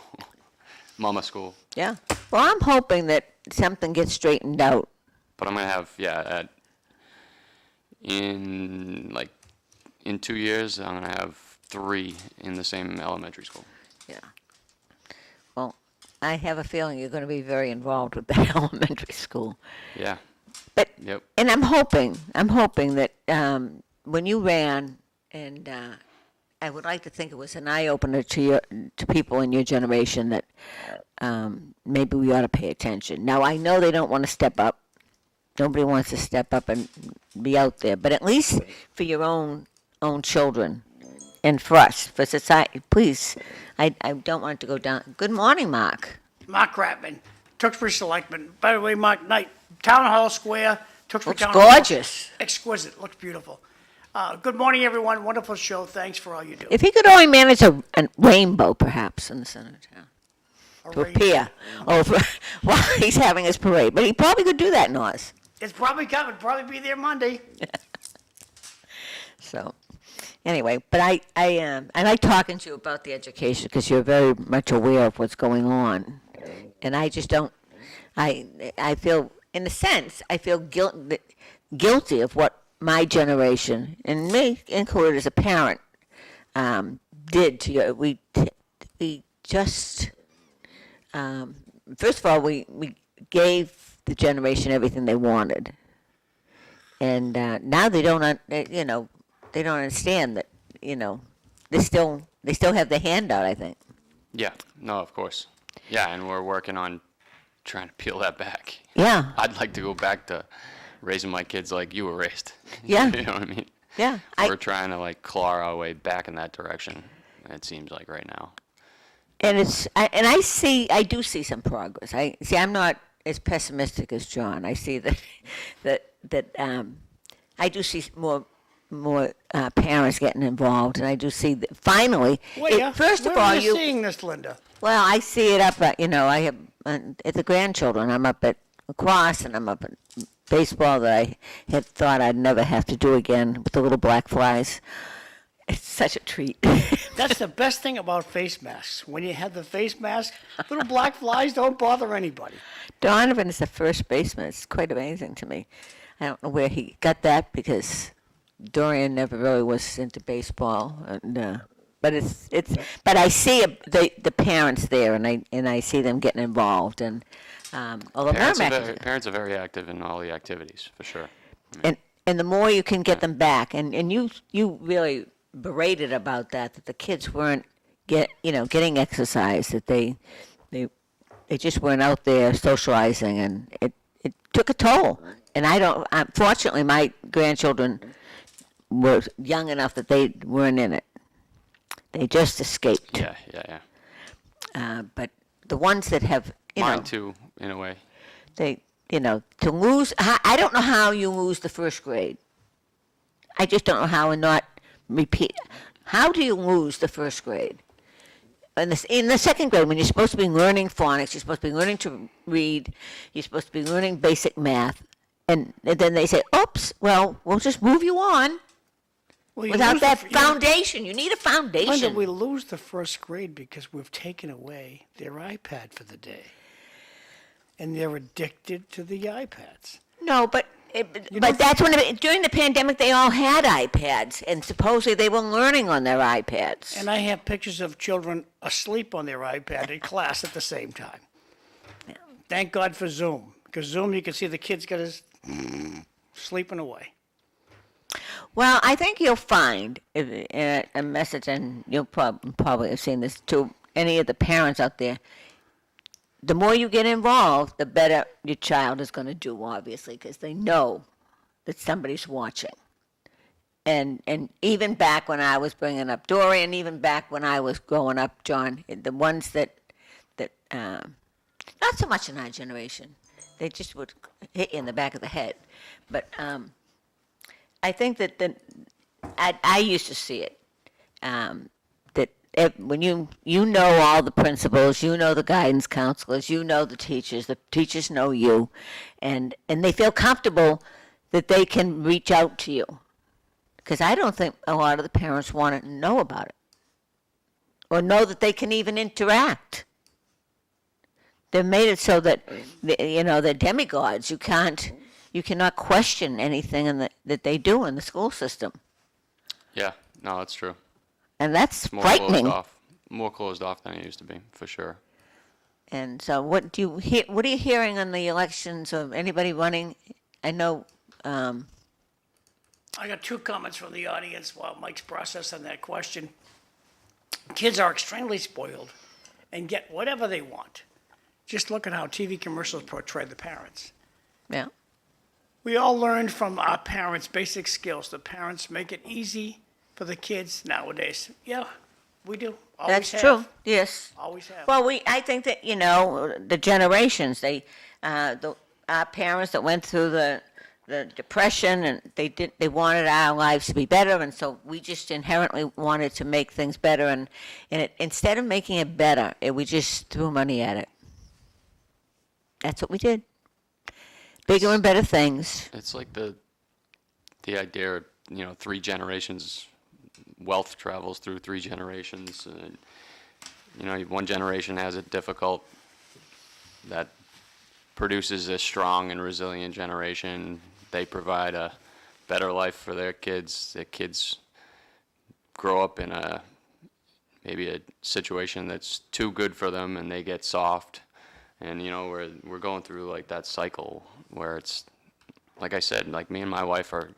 mama school. Yeah. Well, I'm hoping that something gets straightened out. But I'm gonna have in 2 years I'm gonna have 3 in the same elementary school. Yeah. Well, I have a feeling you're going to be very involved with that elementary school. Yeah. But Yep. and I'm hoping that when you ran, and I would like to think it was an eye opener to people in your generation that maybe we ought to pay attention. Now I know they don't want to step up. Nobody wants to step up and be out there, but at least for your own children, and for us, for society, please. I don't want it to go down. Good morning, Mark. Mark Kratman, Tewksbury Selectman. By the way, Mark, Town Hall Square, Tewksbury Looks Town Hall. gorgeous. Exquisite, looks beautiful. Good morning, everyone. Wonderful show. Thanks for all you do. If he could only manage a rainbow, perhaps, in the center of town, to appear while he's having his parade. But he probably could do that in Oz. It's probably coming. Probably be there Monday. So, anyway, but I like talking to you about the education because you're very much aware of what's going on, and I just don't. I feel, in a sense, guilty of what my generation, and me included as a parent, did to you. We just first of all we gave the generation everything they wanted, and now they don't they don't understand that they still have the handout, I think. Yeah. No, of course. Yeah, and we're working on trying to peel that back. Yeah. I'd like to go back to raising my kids like you were raised. Yeah. You know what I mean? Yeah. We're trying to claw our way back in that direction. It seems like right now. And I do see some progress. I'm not as pessimistic as John. I see that I do see more parents getting involved, and I do see that finally. First of where all, are you seeing this, Linda? Well, I see it up at, I have, at the grandchildren, I'm up at lacrosse, and I'm up at baseball that I had thought I'd never have to do again with the little black flies. It's such a treat. That's the best thing about face masks. When you have the face mask, little black flies don't bother anybody. Donovan is the first baseman. It's quite amazing to me. I don't know where he got that because Dorian never really was into baseball, and but I see the parents there, and I see them getting involved, and although Parents are very active in all the activities, for sure. and the more you can get them back, and you really berated about that the kids weren't getting exercise, that they just weren't out there socializing, and it took a toll. And fortunately my grandchildren were young enough that they weren't in it. They just escaped. Yeah. But the ones that have, Mine too, in a way. To lose, I don't know how you lose the first grade. I just don't know how and not repeat. How do you lose the first grade? In the second grade, when you're supposed to be learning phonics, you're supposed to be learning to read, you're supposed to be learning basic math, and then they say, oops, well, we'll just move you on. Well, Without that foundation. You need a foundation. Linda, we lose the first grade because we've taken away their iPad for the day. And they're addicted to the iPads. No, but that's when, during the pandemic, they all had iPads, and supposedly they were learning on their iPads. And I have pictures of children asleep on their iPad in class at the same time. Yeah. Thank God for Zoom, because Zoom, you can see the kids got his sleeping away. Well, I think you'll find a message, and you'll probably have seen this to any of the parents out there. The more you get involved, the better your child is going to do, obviously, because they know that somebody's watching. And even back when I was bringing up Dorian, even back when I was growing up, John, the ones that not so much in our generation, they just would hit you in the back of the head. But I think that I used to see it, that when you know all the principals, you know the guidance counselors, you know the teachers know you, and they feel comfortable that they can reach out to you. Because I don't think a lot of the parents want to know about it or know that they can even interact. They've made it so that, they're demigods. You cannot question anything that they do in the school system. Yeah, no, that's true. And that's More frightening. More closed off than it used to be, for sure. And so what are you hearing on the elections of anybody running? I know I got two comments from the audience while Mike's processing that question. Kids are extremely spoiled and get whatever they want. Just look at how TV commercials portray the parents. yeah. We all learned from our parents basic skills. The parents make it easy for the kids nowadays. Yeah, we do. Always That's have. true. Yes. Always have. Well, I think that the generations, our parents that went through the depression, and they wanted our lives to be better, and so we just inherently wanted to make things better, and instead of making it better, we just threw money at it. That's what we did. Bigger and better things. It's like the idea, 3 generations, wealth travels through 3 generations. One generation has it difficult, that produces a strong and resilient generation. They provide a better life for their kids. Their kids grow up in maybe a situation that's too good for them, and they get soft. And we're going through like that cycle where it's, like I said, like me and my wife are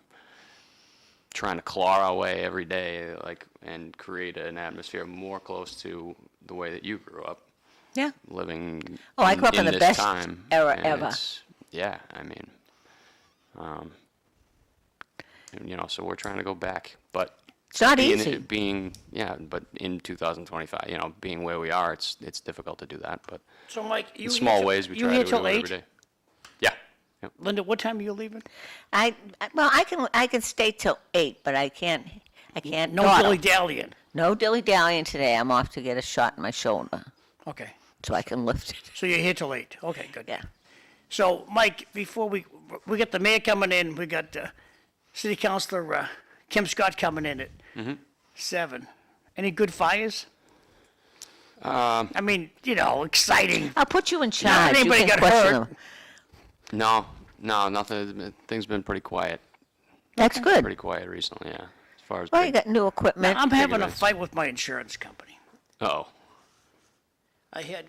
trying to claw our way every day, and create an atmosphere more close to the way that you grew up. Yeah. Living. Oh, I grew up in the this best time, era and ever. Yeah, I mean, so we're trying to go back, but It's not easy. but in 2025, being where we are, it's difficult to do that. But So, Mike, in small ways, we try to do it every day. Linda, what time are you leaving? Well, I can stay till 8, but I can't No dawdle. dilly-dallying. No dilly-dallying today. I'm off to get a shot in my shoulder Okay. so I can lift it. So you're here till 8. Okay, good. Yeah. So, Mike, before we got the mayor coming in, we got City Councilor Kim Scott coming in at 7. Any good fires? I mean, exciting. I'll put you in charge. You anybody can got question hurt. them. No, nothing. Things been pretty quiet. That's good. Pretty quiet recently, yeah. As far as Well, you got new equipment. I'm having a events. fight with my insurance company. Oh,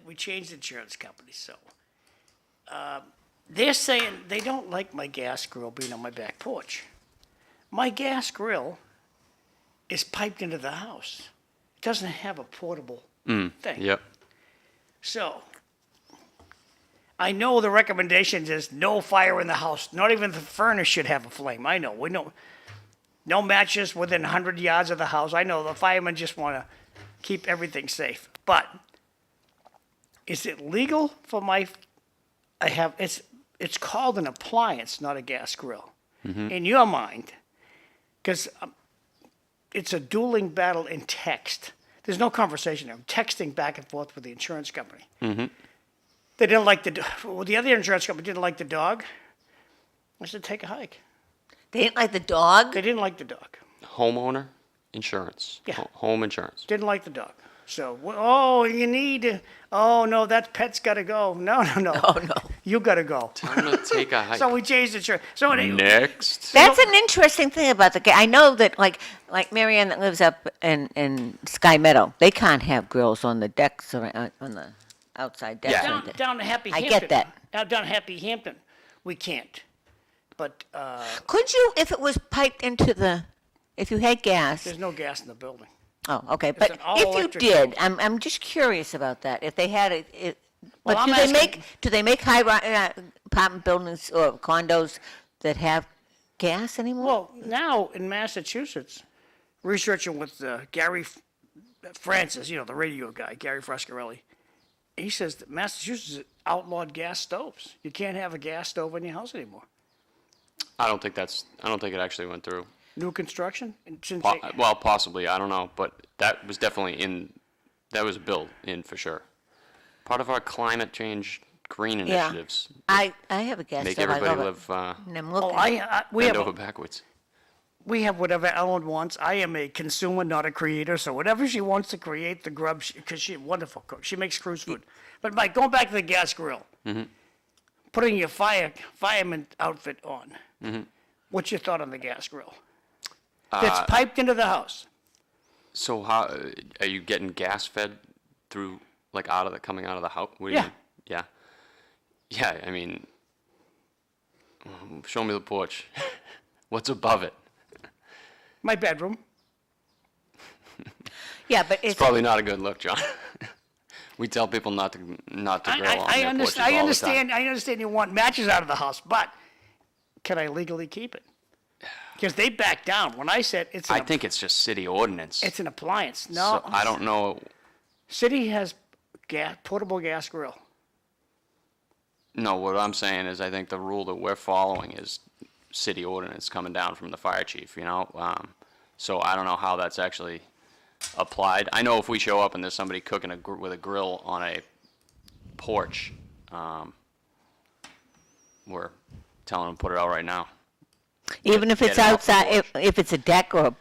We changed insurance companies, so. They're saying they don't like my gas grill being on my back porch. My gas grill is piped into the house. It doesn't have a portable thing. yep. So, I know the recommendation is no fire in the house. Not even the furnace should have a flame. I know. We know. No matches within 100 yards of the house. I know the firemen just want to keep everything safe. But is it legal for it's called an appliance, not a gas grill. In your mind, because it's a dueling battle in text. There's no conversation. I'm texting back and forth with the insurance company. They didn't like the other insurance company didn't like the dog. I said, take a hike. They didn't like the dog? They didn't like the dog. Homeowner insurance. Yeah. Home insurance. Didn't like the dog. So, you need to, no, that pet's got to go. No. Oh, no. You got to go. I'm gonna take a hike. So we changed the insurance. So Next. That's an interesting thing about the I know that, like Marianne that lives up in Sky Meadow, they can't have grills on the decks or on the outside decks. Yeah. down to Happy I Hampton. get that. Down to Happy Hampton, we can't. But Could you, if it was piped into if you had gas? there's no gas in the building. Oh, okay. But an if you all-electric did, I'm just curious about that. If they had it. Well, But I'm do they make high apartment buildings or condos that have gas anymore? Well, now in Massachusetts, researching with Gary Francis, the radio guy, Gary Frescarelli, he says that Massachusetts outlawed gas stoves. You can't have a gas stove in your house anymore. I don't think it actually went through. New construction? And since Well, possibly. I don't know, but that was definitely that was a bill in for sure. Part of our climate change green Yeah. initiatives. I have a gas Make stove. I everybody love live it. And I'm looking. we bend have over backwards. we have whatever Ellen wants. I am a consumer, not a creator. So whatever she wants to create, the grub, because she's a wonderful cook. She makes cruise food. But Mike, going back to the gas grill, putting your fireman outfit on. What's your thought on the gas grill? That's piped into the house. So how are you getting gas fed through coming out of the house? What do you Yeah. mean? Yeah. Yeah. I mean, show me the porch. What's above it? My bedroom. Yeah, but It's probably not a good look, John. We tell people not to grill on their porches all the time. I understand you want matches out of the house, but can I legally keep it? Because they backed down when I said I think it's just city ordinance. it's an appliance. No, So I don't know. City has portable gas grill. No, what I'm saying is I think the rule that we're following is city ordinance coming down from the fire chief, So I don't know how that's actually applied. I know if we show up and there's somebody cooking with a grill on a porch, we're telling them to put it out right now. even if get it's it off the outside, if it's a deck or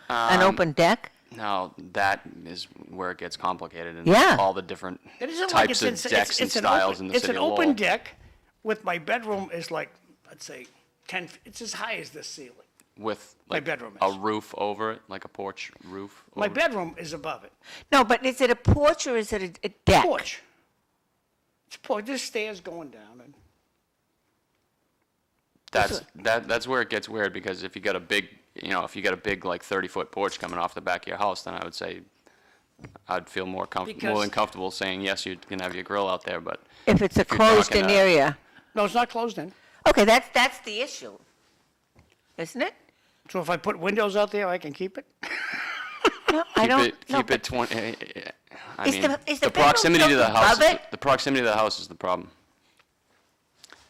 an open deck. Now, that is where it gets complicated and Yeah. all the different It isn't like types it's of decks and styles in the It's city an of open Lowell. deck with my bedroom is like, let's say, 10. It's as high as this ceiling. With My like bedroom a is. roof over it, like a porch roof. My over it. bedroom is above it. No, but is it a porch or is it a deck? Porch. It's a porch. There's stairs going down. And That's where it gets weird, because if you got a big, like 30-foot porch coming off the back of your house, then I would say I'd feel more than comfortable saying yes, you can have your grill out there, but If it's a If you're talking closed-in area. no, it's not closed in. Okay, that's the issue, isn't it? So if I put windows out there, I can keep it. No, I don't. keep it 20. I Is mean, the- is the the proximity to bedroom the house. above it? The proximity to the house is the problem.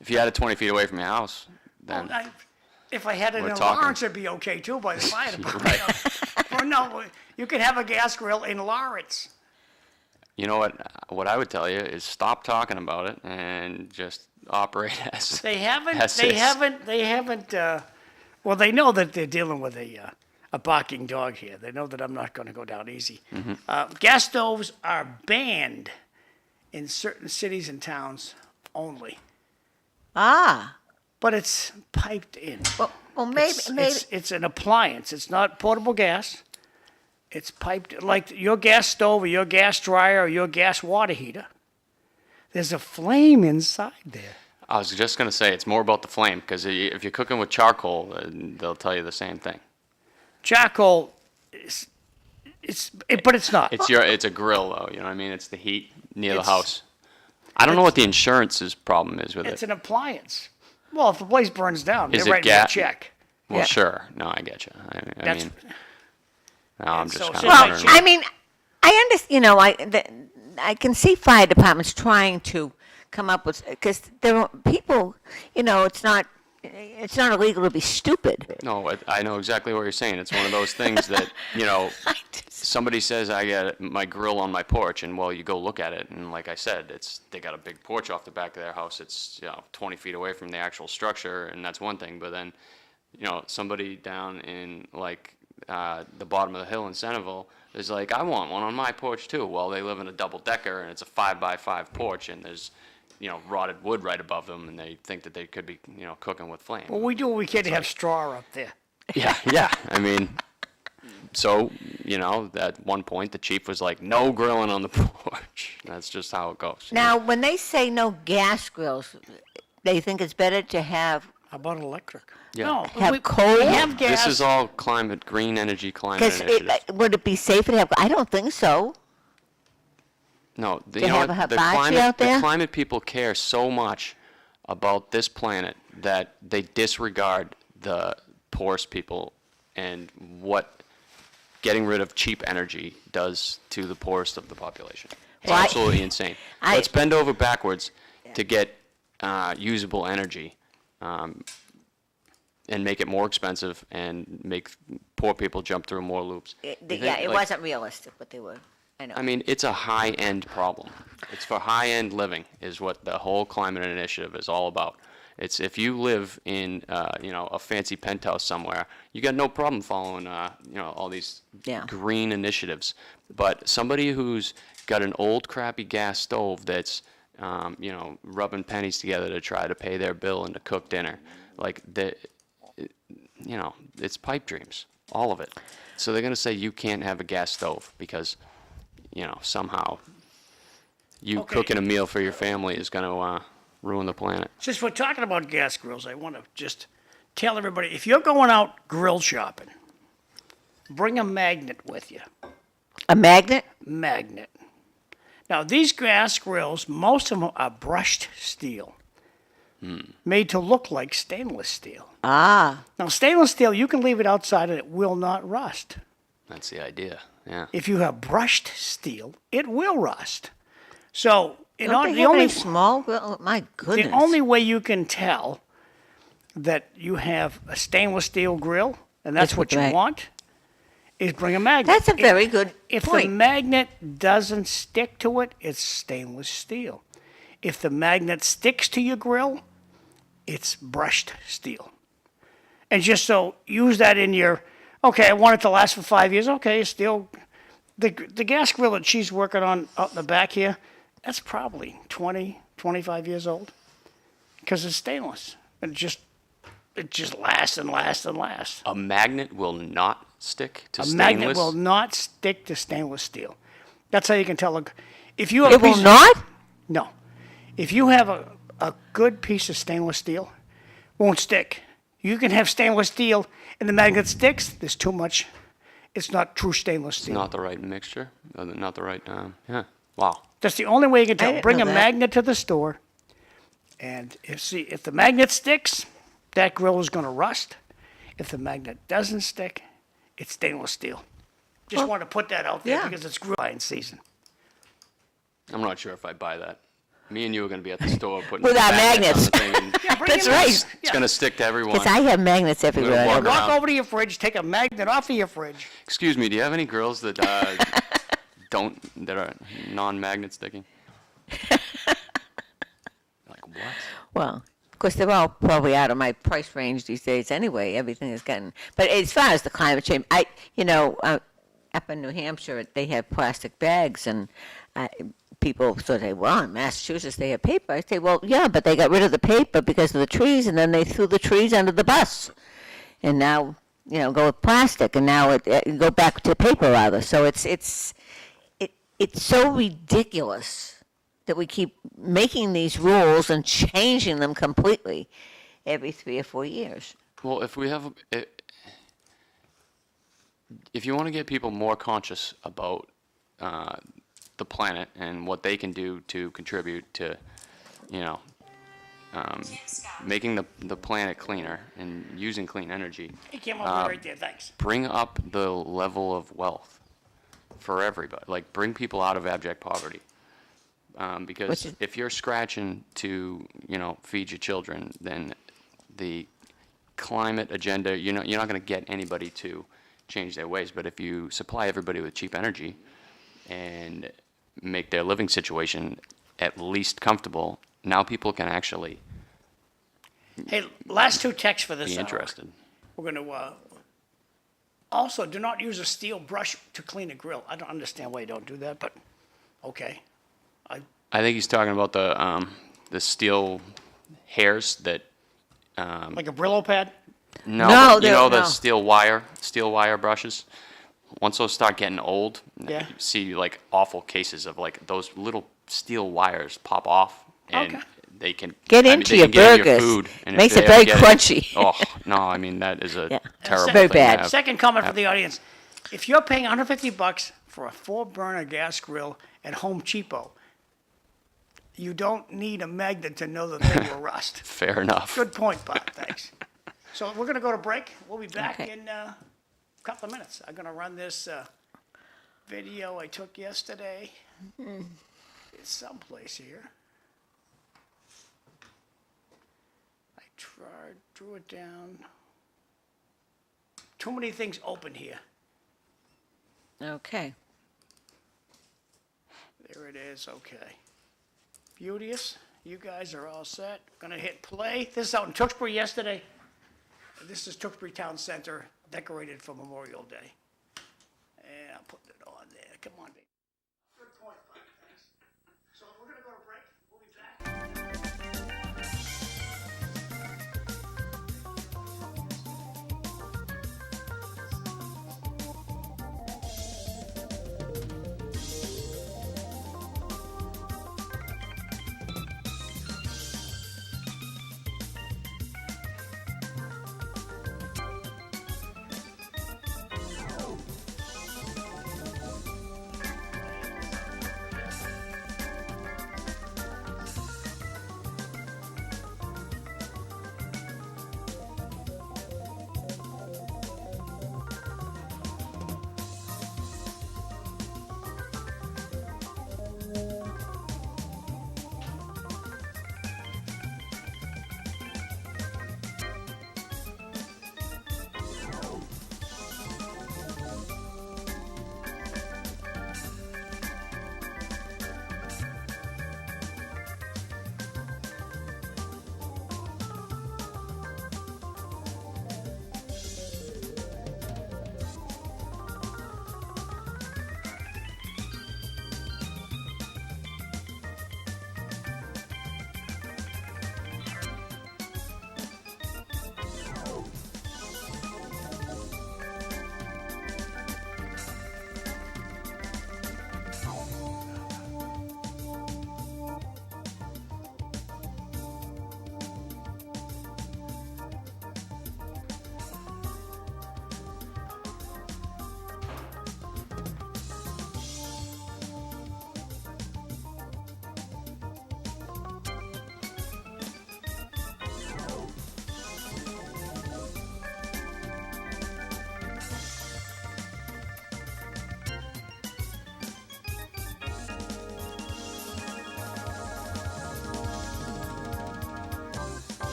If you had it 20 feet away from your house, then If I had it We're in talking. Lawrence, it'd be okay too by the fire department. Or no, you could have a gas grill in Lawrence. you know what I would tell you is stop talking about it and just operate as They haven't, as they is. haven't, well, they know that they're dealing with a barking dog here. They know that I'm not gonna go down easy. Gas stoves are banned in certain cities and towns only, Ah, but it's piped in. well, maybe, It's an appliance. It's not portable gas. It's piped, like your gas stove or your gas dryer or your gas water heater. There's a flame inside there. I was just gonna say it's more about the flame because if you're cooking with charcoal, they'll tell you the same thing. Charcoal, but it's not. It's a grill though. You know what I mean? It's the heat near the It's- house. I don't know what the insurance's problem is with It's it. an appliance. Well, if the place burns down, Is they're it writing me a gas? check. Well, Yeah. sure. No, I get you. I That's, mean, no, I'm and just so kind since of I wondering. I mean, I understand. You know, I can see fire departments trying to come up with because there are people. You know, it's not illegal to be stupid. No, I know exactly what you're saying. It's one of those things that, somebody says I got my grill on my porch, and well, you go look at it, and like I said, they got a big porch off the back of their house. It's 20 feet away from the actual structure, and that's one thing. But then, somebody down in like the bottom of the hill in Centerville is like, I want one on my porch too. Well, they live in a double decker, and it's a 5x5 porch, and there's rotted wood right above them, and they think that they could be, cooking with flame. well, we do what we can to have straw up there. Yeah. I mean, so, at one point, the chief was like, no grilling on the porch. That's just how it goes. Now, when they say no gas grills, they think it's better to have How about electric? Yeah. No, Have coal? We have gas. This is all green energy climate because initiatives. would it be safer to have? I don't think so. No, They have a hibachi out the there? climate people care so much about this planet that they disregard the poorest people and what getting rid of cheap energy does to the poorest of the population. It's Well, absolutely insane. I- Let's bend over backwards to get usable energy and make it more expensive and make poor people jump through more loops. You think, It like- wasn't realistic, but they were. I know. I mean, it's a high-end problem. It's for high-end living is what the whole climate initiative is all about. It's if you live in, a fancy penthouse somewhere, you got no problem following, all these Yeah. green initiatives. But somebody who's got an old crappy gas stove that's, rubbing pennies together to try to pay their bill and to cook dinner, like it's pipe dreams, all of it. So they're gonna say you can't have a gas stove because somehow you Okay. cooking a meal for your family is going to ruin the planet. Since we're talking about gas grills, I want to just tell everybody, if you're going out grill shopping, bring a magnet with you. A magnet? Magnet. Now, these gas grills, most of them are brushed steel, made to look like stainless steel. Ah, Now, stainless steel, you can leave it outside and it will not rust. That's the idea. Yeah. If you have brushed steel, it will rust. So, don't they have any small grill? My goodness. the only way you can tell that you have a stainless steel grill, and that's Is what with you mag- want, is bring a magnet. That's a very good If the point. magnet doesn't stick to it, it's stainless steel. If the magnet sticks to your grill, it's brushed steel. And just so use that in your, okay, I want it to last for 5 years. Okay, it's still, the gas grill that she's working on out in the back here, that's probably 20, 25 years old. Because it's stainless. And it just lasts and lasts and lasts. A magnet will not stick to A stainless. magnet will not stick to stainless steel. That's how you can tell. If you have It a piece will of- not? No. If you have a good piece of stainless steel, won't stick. You can have stainless steel and the magnet sticks, there's too much. It's not true stainless steel. Not the right mixture. Not the right. Yeah. Wow. That's the only way you can tell. didn't Bring know a that. magnet to the store, and if the magnet sticks, that grill is going to rust. If the magnet doesn't stick, it's stainless steel. Just want to put that out there yeah. because it's grill buying season. I'm not sure if I buy that. Me and you are going to be at the store putting With our magnets on the magnets. thing, and Bring That's your right. magnets. it's going to stick to everyone. Because I have magnets everywhere. walk Walk around. over to your fridge, take a magnet off of your fridge. Excuse me, do you have any girls that that are non-magnet sticking? Like what? Well, of course, they're all probably out of my price range these days anyway. Everything is getting. But as far as the climate change, up in New Hampshire, they have plastic bags, and people sort of say, well, in Massachusetts, they have paper. I say, well, yeah, but they got rid of the paper because of the trees, and then they threw the trees under the bus. And now, go with plastic, and now it go back to paper, rather. So it's so ridiculous that we keep making these rules and changing them completely every 3 or 4 years. Well, if you want to get people more conscious about the planet and what they can do to contribute to, making the planet cleaner and using clean energy, He came over right there, thanks. bring up the level of wealth for everybody. Like, bring people out of abject poverty. Because if you're scratching to, feed your children, then the climate agenda, you're not going to get anybody to change their ways. But if you supply everybody with cheap energy and make their living situation at least comfortable, now people can actually Hey, last 2 texts for this be hour. interested. We're going to, also, do not use a steel brush to clean a grill. I don't understand why you don't do that, but, okay. I think he's talking about the steel hairs that Like a Brillo pad? No, but they're- the no. steel wire brushes. Once those start getting old, Yeah. you see like awful cases of like those little steel wires pop off, and Okay. they can Get I mean, into they your can get in burgers. food, and if Makes they it ever very get crunchy. Oh no, I mean that is a Yeah. terrible Very thing to bad. have. Second comment for the audience. If you're paying $150 for a 4-burner gas grill at Home Cheapo, you don't need a magnet to know the thing will rust. Fair enough. Good point, Bob, thanks. So we're gonna go to break. We'll be back Okay. in a couple of minutes. I'm gonna run this video I took yesterday. It's someplace here. I drew it down. Too many things open here. Okay. There it is, okay. Beauteous, you guys are all set. Gonna hit play. This is out in Tewksbury yesterday. This is Tewksbury Town Center, decorated for Memorial Day. And I'll put it on there. Come on, baby. Good point, Bob, thanks. So we're gonna go to break. We'll be back.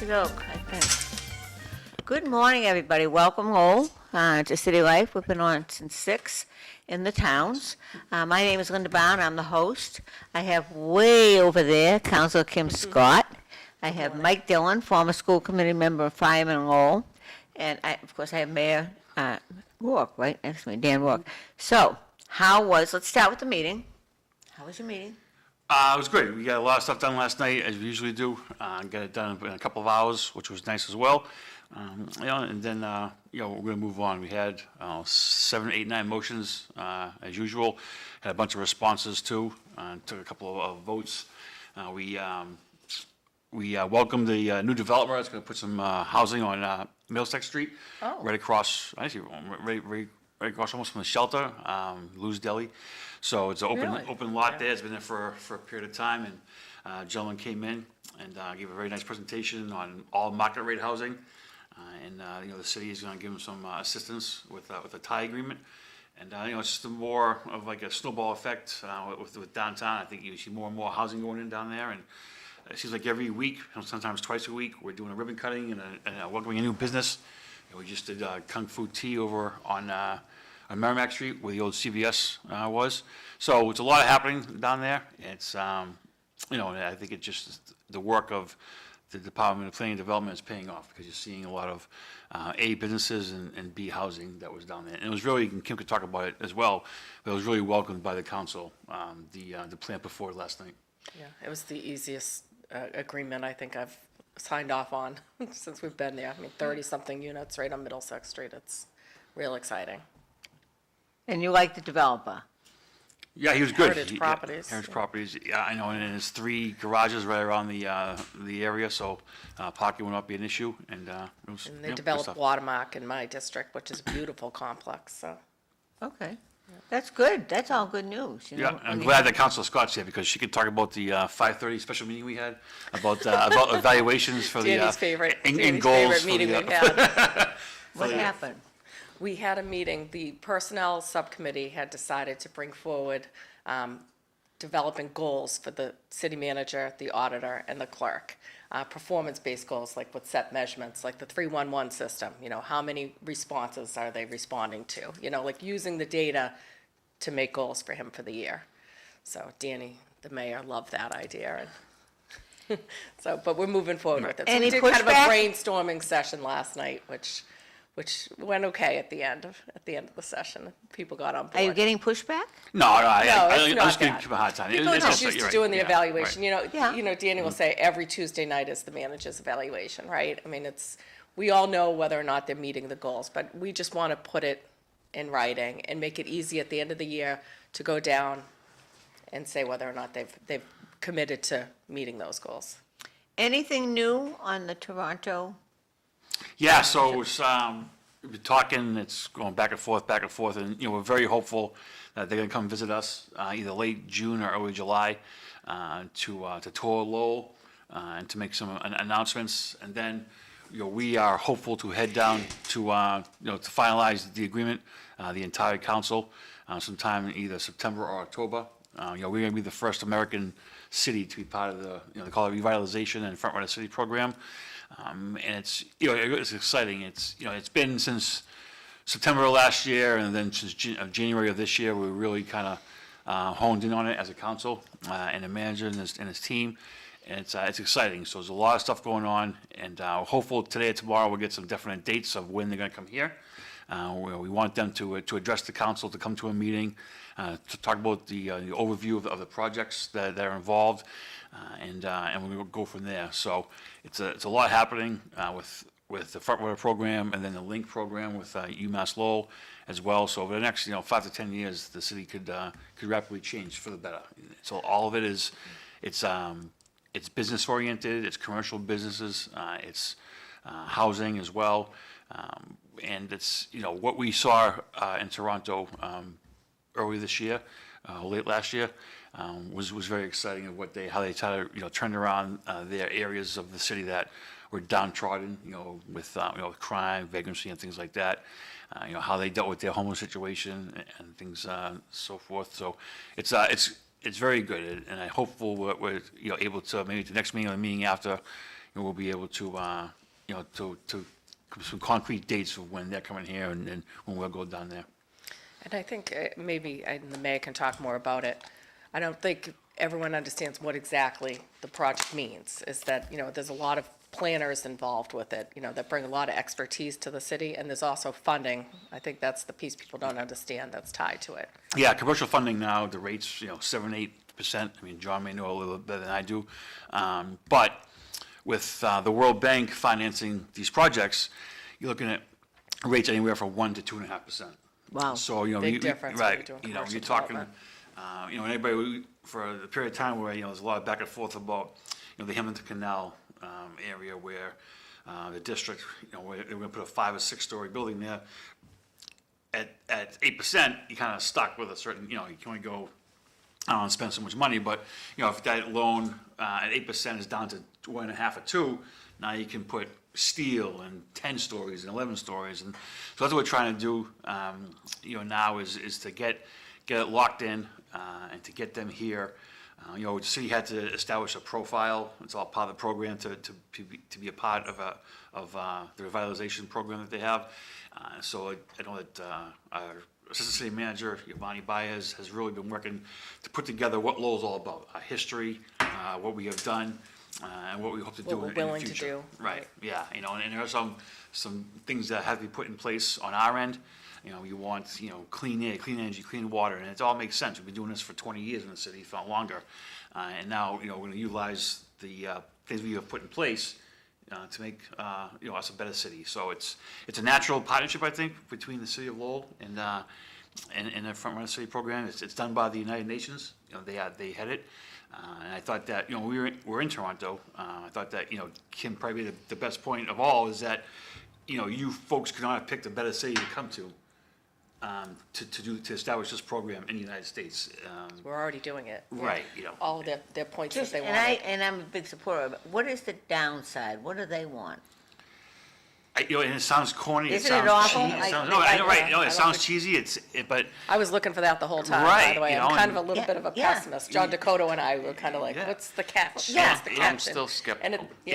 Okey-doke, I think. Good morning, everybody. Welcome all to City Life. We've been on since 6 in the towns. My name is Linda Bown. I'm the host. I have way over there Councilor Kim Scott. I have Mike Dillon, former school committee member of Fireman in Lowell. And of course, I have Mayor Rourke, right next to me, Dan Rourke. So, let's start with the meeting. How was your meeting? It was great. We got a lot of stuff done last night, as we usually do. Got it done in a couple of hours, which was nice as well. And then, we're going to move on. We had 7, 8, 9 motions, as usual. Had a bunch of responses, too. Took a couple of votes. We welcomed the new developer that's going to put some housing on Middlesex Street. Oh. Right across, actually, right across almost from the shelter, Lou's Deli. So it's an Really? open lot there. It's been there for a period of time, and a gentleman came in and gave a very nice presentation on all market rate housing. The city is going to give him some assistance with the tie agreement. And, it's just more of like a snowball effect with downtown. I think you see more and more housing going in down there. And it seems like every week, sometimes twice a week, we're doing a ribbon cutting and welcoming a new business. We just did Kung Fu Tea over on Merrimack Street, where the old CVS was. So it's a lot happening down there. It's, I think it's just the work of the Department of Planning and Development is paying off, because you're seeing a lot of A, businesses, and B, housing that was down there. And it was really, and Kim could talk about it as well, but it was really welcomed by the council, the plan put forward last night. Yeah, it was the easiest agreement I think I've signed off on since we've been there. I mean, 30-something units right on Middlesex Street. It's real exciting. And you like the developer? Yeah, he was good. Heritage Properties. Heritage Properties, yeah, I know, and there's 3 garages right around the area, so parking will not be an issue, and it was, And they good developed stuff. Watermark in my district, which is a beautiful complex, so. Okay. That's good. That's all good news. You know, Yeah, when I'm you glad have- that Councilor Scott's here, because she could talk about the 5:30 special meeting we had, about evaluations for the. Danny's favorite, and Danny's goals favorite for meeting the, we've had. What happened? We had a meeting, the Personnel Subcommittee had decided to bring forward developing goals for the city manager, the auditor, and the clerk. Performance-based goals, like with set measurements, like the 311 system, how many responses are they responding to? Like using the data to make goals for him for the year. So Danny, the mayor, loved that idea. But we're moving forward with it. So Any we did kind of a pushback? brainstorming session last night, which which went okay at the end of the session. People got on board. Are you getting pushback? No, No, it's I not just giving that. people a hard time. People are It's just also- used you're to right. doing the Yeah, evaluation. right. Yeah. Danny will say every Tuesday night is the manager's evaluation, right? I mean, we all know whether or not they're meeting the goals, but we just want to put it in writing and make it easy at the end of the year to go down and say whether or not they've committed to meeting those goals. Anything new on the Toronto? Yeah, so it's, we've been talking, it's going back and forth, and, we're very hopeful that they're gonna come visit us, either late June or early July, to tour Lowell, and to make some announcements, and then, we are hopeful to head down to, to finalize the agreement, the entire council, sometime in either September or October. We're gonna be the first American city to be part of the, they call it revitalization and front runner city program. And it's, it's exciting. It's been since September of last year, and then since January of this year, we really kind of honed in on it as a council, and the manager and his team. And it's exciting. So there's a lot of stuff going on, and hopeful today or tomorrow we'll get some definite dates of when they're gonna come here. We want them to address the council, to come to a meeting, to talk about the overview of the projects that are involved, and we'll go from there. So it's a lot happening with the front runner program, and then the link program with UMass Lowell as well. So over the next 5 to 10 years, the city could rapidly change for the better. So all of it is it's business oriented, it's commercial businesses, it's housing as well. And it's, what we saw in Toronto early this year, late last year, was very exciting of how they tried to, turn around their areas of the city that were downtrodden, with, crime, vagrancy, and things like that. How they dealt with their homeless situation and things, so forth. So it's very good, and I'm hopeful we're able to, maybe the next meeting or the meeting after, we'll be able to, to some concrete dates of when they're coming here and when we'll go down there. And I think maybe the mayor can talk more about it. I don't think everyone understands what exactly the project means, is that, there's a lot of planners involved with it, that bring a lot of expertise to the city, and there's also funding. I think that's the piece people don't understand that's tied to it. Yeah, commercial funding now, the rates, 7-8%. I mean, John may know a little better than I do. But with the World Bank financing these projects, you're looking at rates anywhere from 1 to 2.5%. Wow. So, Big difference when you're right, doing you're commercial talking, development. anybody, for the period of time where, there's a lot of back and forth about, the Hamilton Canal area where the district, where they're gonna put a 5 or 6 story building there. At 8%, you're kind of stuck with a certain, you can only go, and spend so much money, but, if that loan at 8% is down to 1.5 or 2, now you can put steel and 10 stories and 11 stories, and so that's what we're trying to do, now is to get it locked in, and to get them here. The city had to establish a profile. It's all part of the program to be a part of the revitalization program that they have. So I know that our assistant city manager, Mahoney, has really been working to put together what Lowell's all about, our history, what we have done, and what we hope to do What in we're the willing to future. do. Right, yeah, and there are some things that have to be put in place on our end. You want, clean air, clean energy, clean water, and it all makes sense. We've been doing this for 20 years in the city, if not longer. And now, we're gonna utilize the things we have put in place to make, us a better city. So it's a natural partnership, I think, between the city of Lowell and the Front Runner City program. It's done by the United Nations. They head it. And I thought that, we're in Toronto. I thought that, Kim, probably the best point of all is that, you folks could not have picked a better city to come to establish this program in the United States. We're already doing it. Right, All of their points that Just, they and wanted. and I'm a big supporter of it. What is the downside? What do they want? And it sounds corny. Isn't sounds it awful? cheesy. Like- No, I know, right. I No, it don't sounds think- cheesy. But I was looking for that the whole time, by Right, the way. you I'm know, kind of a and- little bit of a Yeah. pessimist. John Dakota and I were kind of like, Yeah. what's the catch? Yeah. What's the catch? I'm still And skeptical. we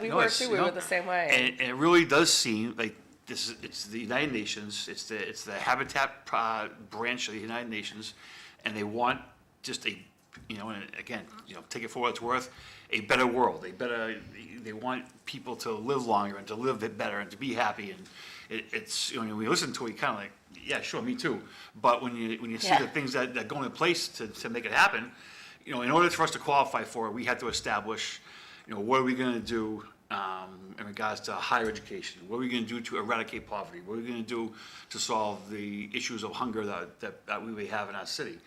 no, were it's, too. We were the same way. And it really does seem like it's the United Nations. It's the Habitat branch of the United Nations, and they want just a you know, and again, you know, take it for what it's worth, a better world, they want people to live longer and to live it better and to be happy, and it's, you know, when we listen to it, you kind of like, yeah, sure, me too. But when you see Yeah. the things that go into place to make it happen, you know, in order for us to qualify for it, we had to establish, you know, what are we gonna do in regards to higher education? What are we gonna do to eradicate poverty? What are we gonna do to solve the issues of hunger that we may have in our city?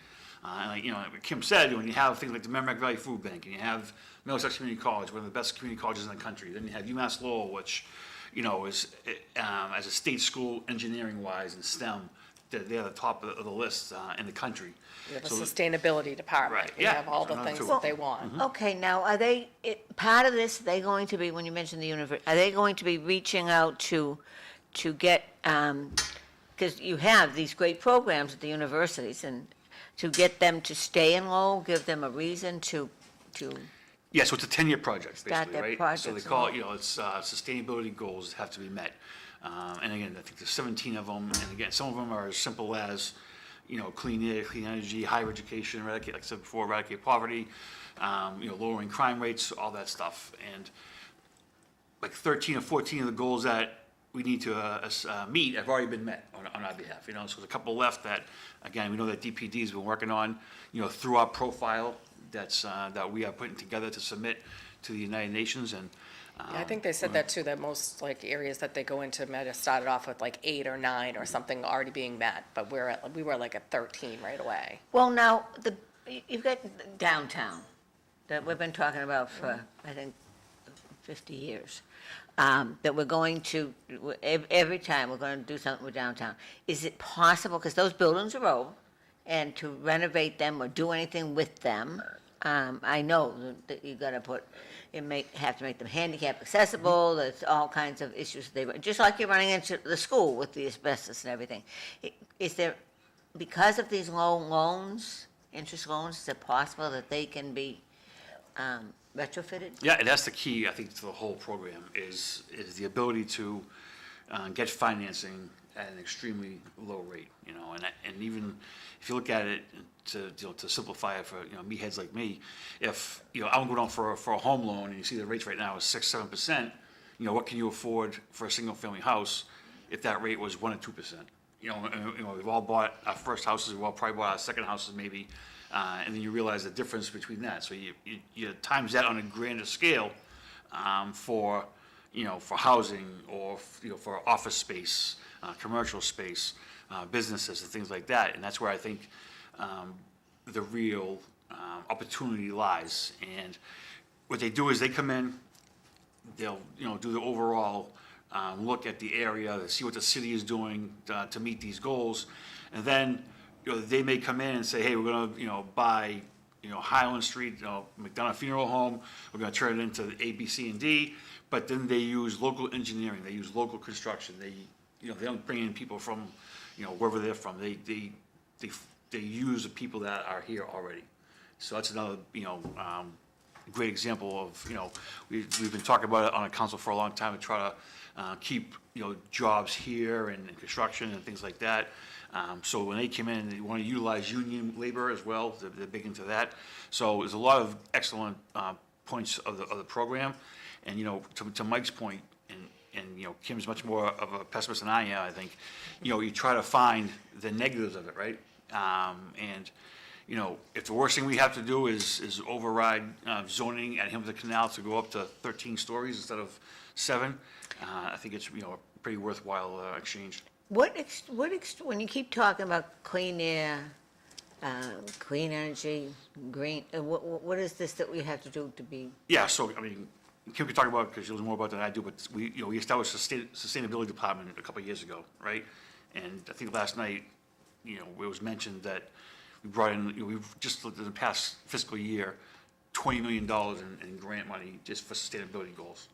And like, you know, like Kim said, when you have things like the Merrimack Valley Food Bank, and you have Middlesex Community College, one of the best community colleges in the country, then you have UMass Lowell, which, you know, is, as a state school engineering-wise and STEM, they're the top of the list in the country. We have a So- sustainability department. Right, We yeah, have all that's the another things tool. that they want. Okay, now, are they, part of this, they going to be, when you mentioned the university, are they going to be reaching out to get, because you have these great programs at the universities, and to get them to stay in Lowell, give them a reason to, Yeah, so it's a 10-year project, Start basically, their right? So they projects call and it, you know, it's sustainability goals have to be met. And again, I think there's 17 of them, and again, some of them are as simple as, you know, clean air, clean energy, higher education, eradicate, like I said before, eradicate poverty, you know, lowering crime rates, all that stuff. And like 13 or 14 of the goals that we need to meet have already been met on our behalf, you know, so there's a couple left that, again, we know that DPD's been working on, you know, through our profile that we are putting together to submit to the United Nations, and. Yeah, I think they said that too, that most like areas that they go into might have started off with like 8 or 9 or something already being met, but we were like at 13 right away. well, now, you've got downtown, that we've been talking about for, I think, 50 years, that we're going to, every time we're going to do something with downtown. Is it possible, because those buildings are old, and to renovate them or do anything with them, I know that you gotta have to make them handicap accessible, there's all kinds of issues just like you're running into the school with the asbestos and everything. Is there, because of these low loans, interest loans, is it possible that they can be retrofitted? Yeah, and that's the key, I think, to the whole program, is the ability to get financing at an extremely low rate, you know, and even if you look at it, to simplify it for, you know, meatheads like me, if, you know, I'm going on for a home loan, and you see the rates right now is 6-7%, you know, what can you afford for a single-family house if that rate was 1 or 2%? You know, we've all bought our first houses, we've all probably bought our second houses maybe, and then you realize the difference between that. So you times that on a grander scale for, you know, for housing or, you know, for office space, commercial space, businesses and things like that. And that's where I think the real opportunity lies. And what they do is they come in, they'll, you know, do the overall look at the area, see what the city is doing to meet these goals. And then, you know, they may come in and say, hey, we're gonna, you know, buy, you know, Highland Street, you know, McDonough Funeral Home, we're gonna turn it into A, B, C, and D. But then they use local engineering, they use local construction, they, you know, they don't bring in people from, you know, wherever they're from. They use the people that are here already. So that's another, you know, great example of, you know, we've been talking about it on a council for a long time to try to keep, you know, jobs here and construction and things like that. So when they came in, they want to utilize union labor as well. They're big into that. So there's a lot of excellent points of the program. And, you know, to Mike's point, and, you know, Kim's much more of a pessimist than I am, I think, you know, you try to find the negatives of it, right? And, you know, if the worst thing we have to do is override zoning at Hamilton Canal to go up to 13 stories instead of 7, I think it's, you know, a pretty worthwhile exchange. When you keep talking about clean air, clean energy, green, what is this that we have to do to be? Yeah, so, I mean, Kim can talk about it because she knows more about it than I do, but we, you know, we established a sustainability department a couple of years ago, right? And I think last night, you know, it was mentioned that we brought in, you know, we've just looked at the past fiscal year, $20 million in grant money just for sustainability goals.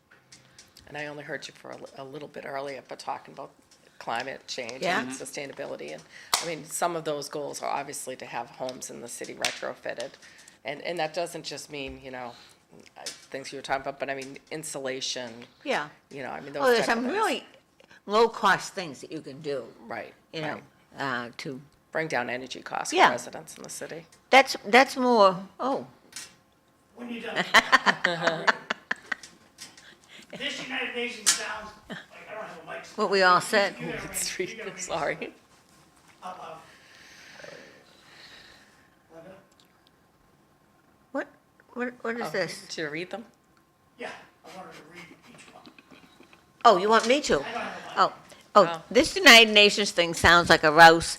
And I only heard you for a little bit earlier, but talking about climate change Yeah. and sustainability. And, I mean, some of those goals are obviously to have homes in the city retrofitted. And that doesn't just mean, you know, things you were talking about, but I mean, insulation, Yeah. you know, I mean, those Well, there's type of some things. really low-cost things that you can do, Right, you know, right. to, bring down energy costs for Yeah. residents in the city. That's more, oh, When you're done. This United Nations sounds like, I don't have a mic. what we all said. You gotta read- Street, you gotta read this sorry. out loud. Linda? What is this? Did you read them? Yeah, I wanted to read each one. Oh, you want me to? I don't have a mic. Oh, this United Nations thing sounds like a rouse.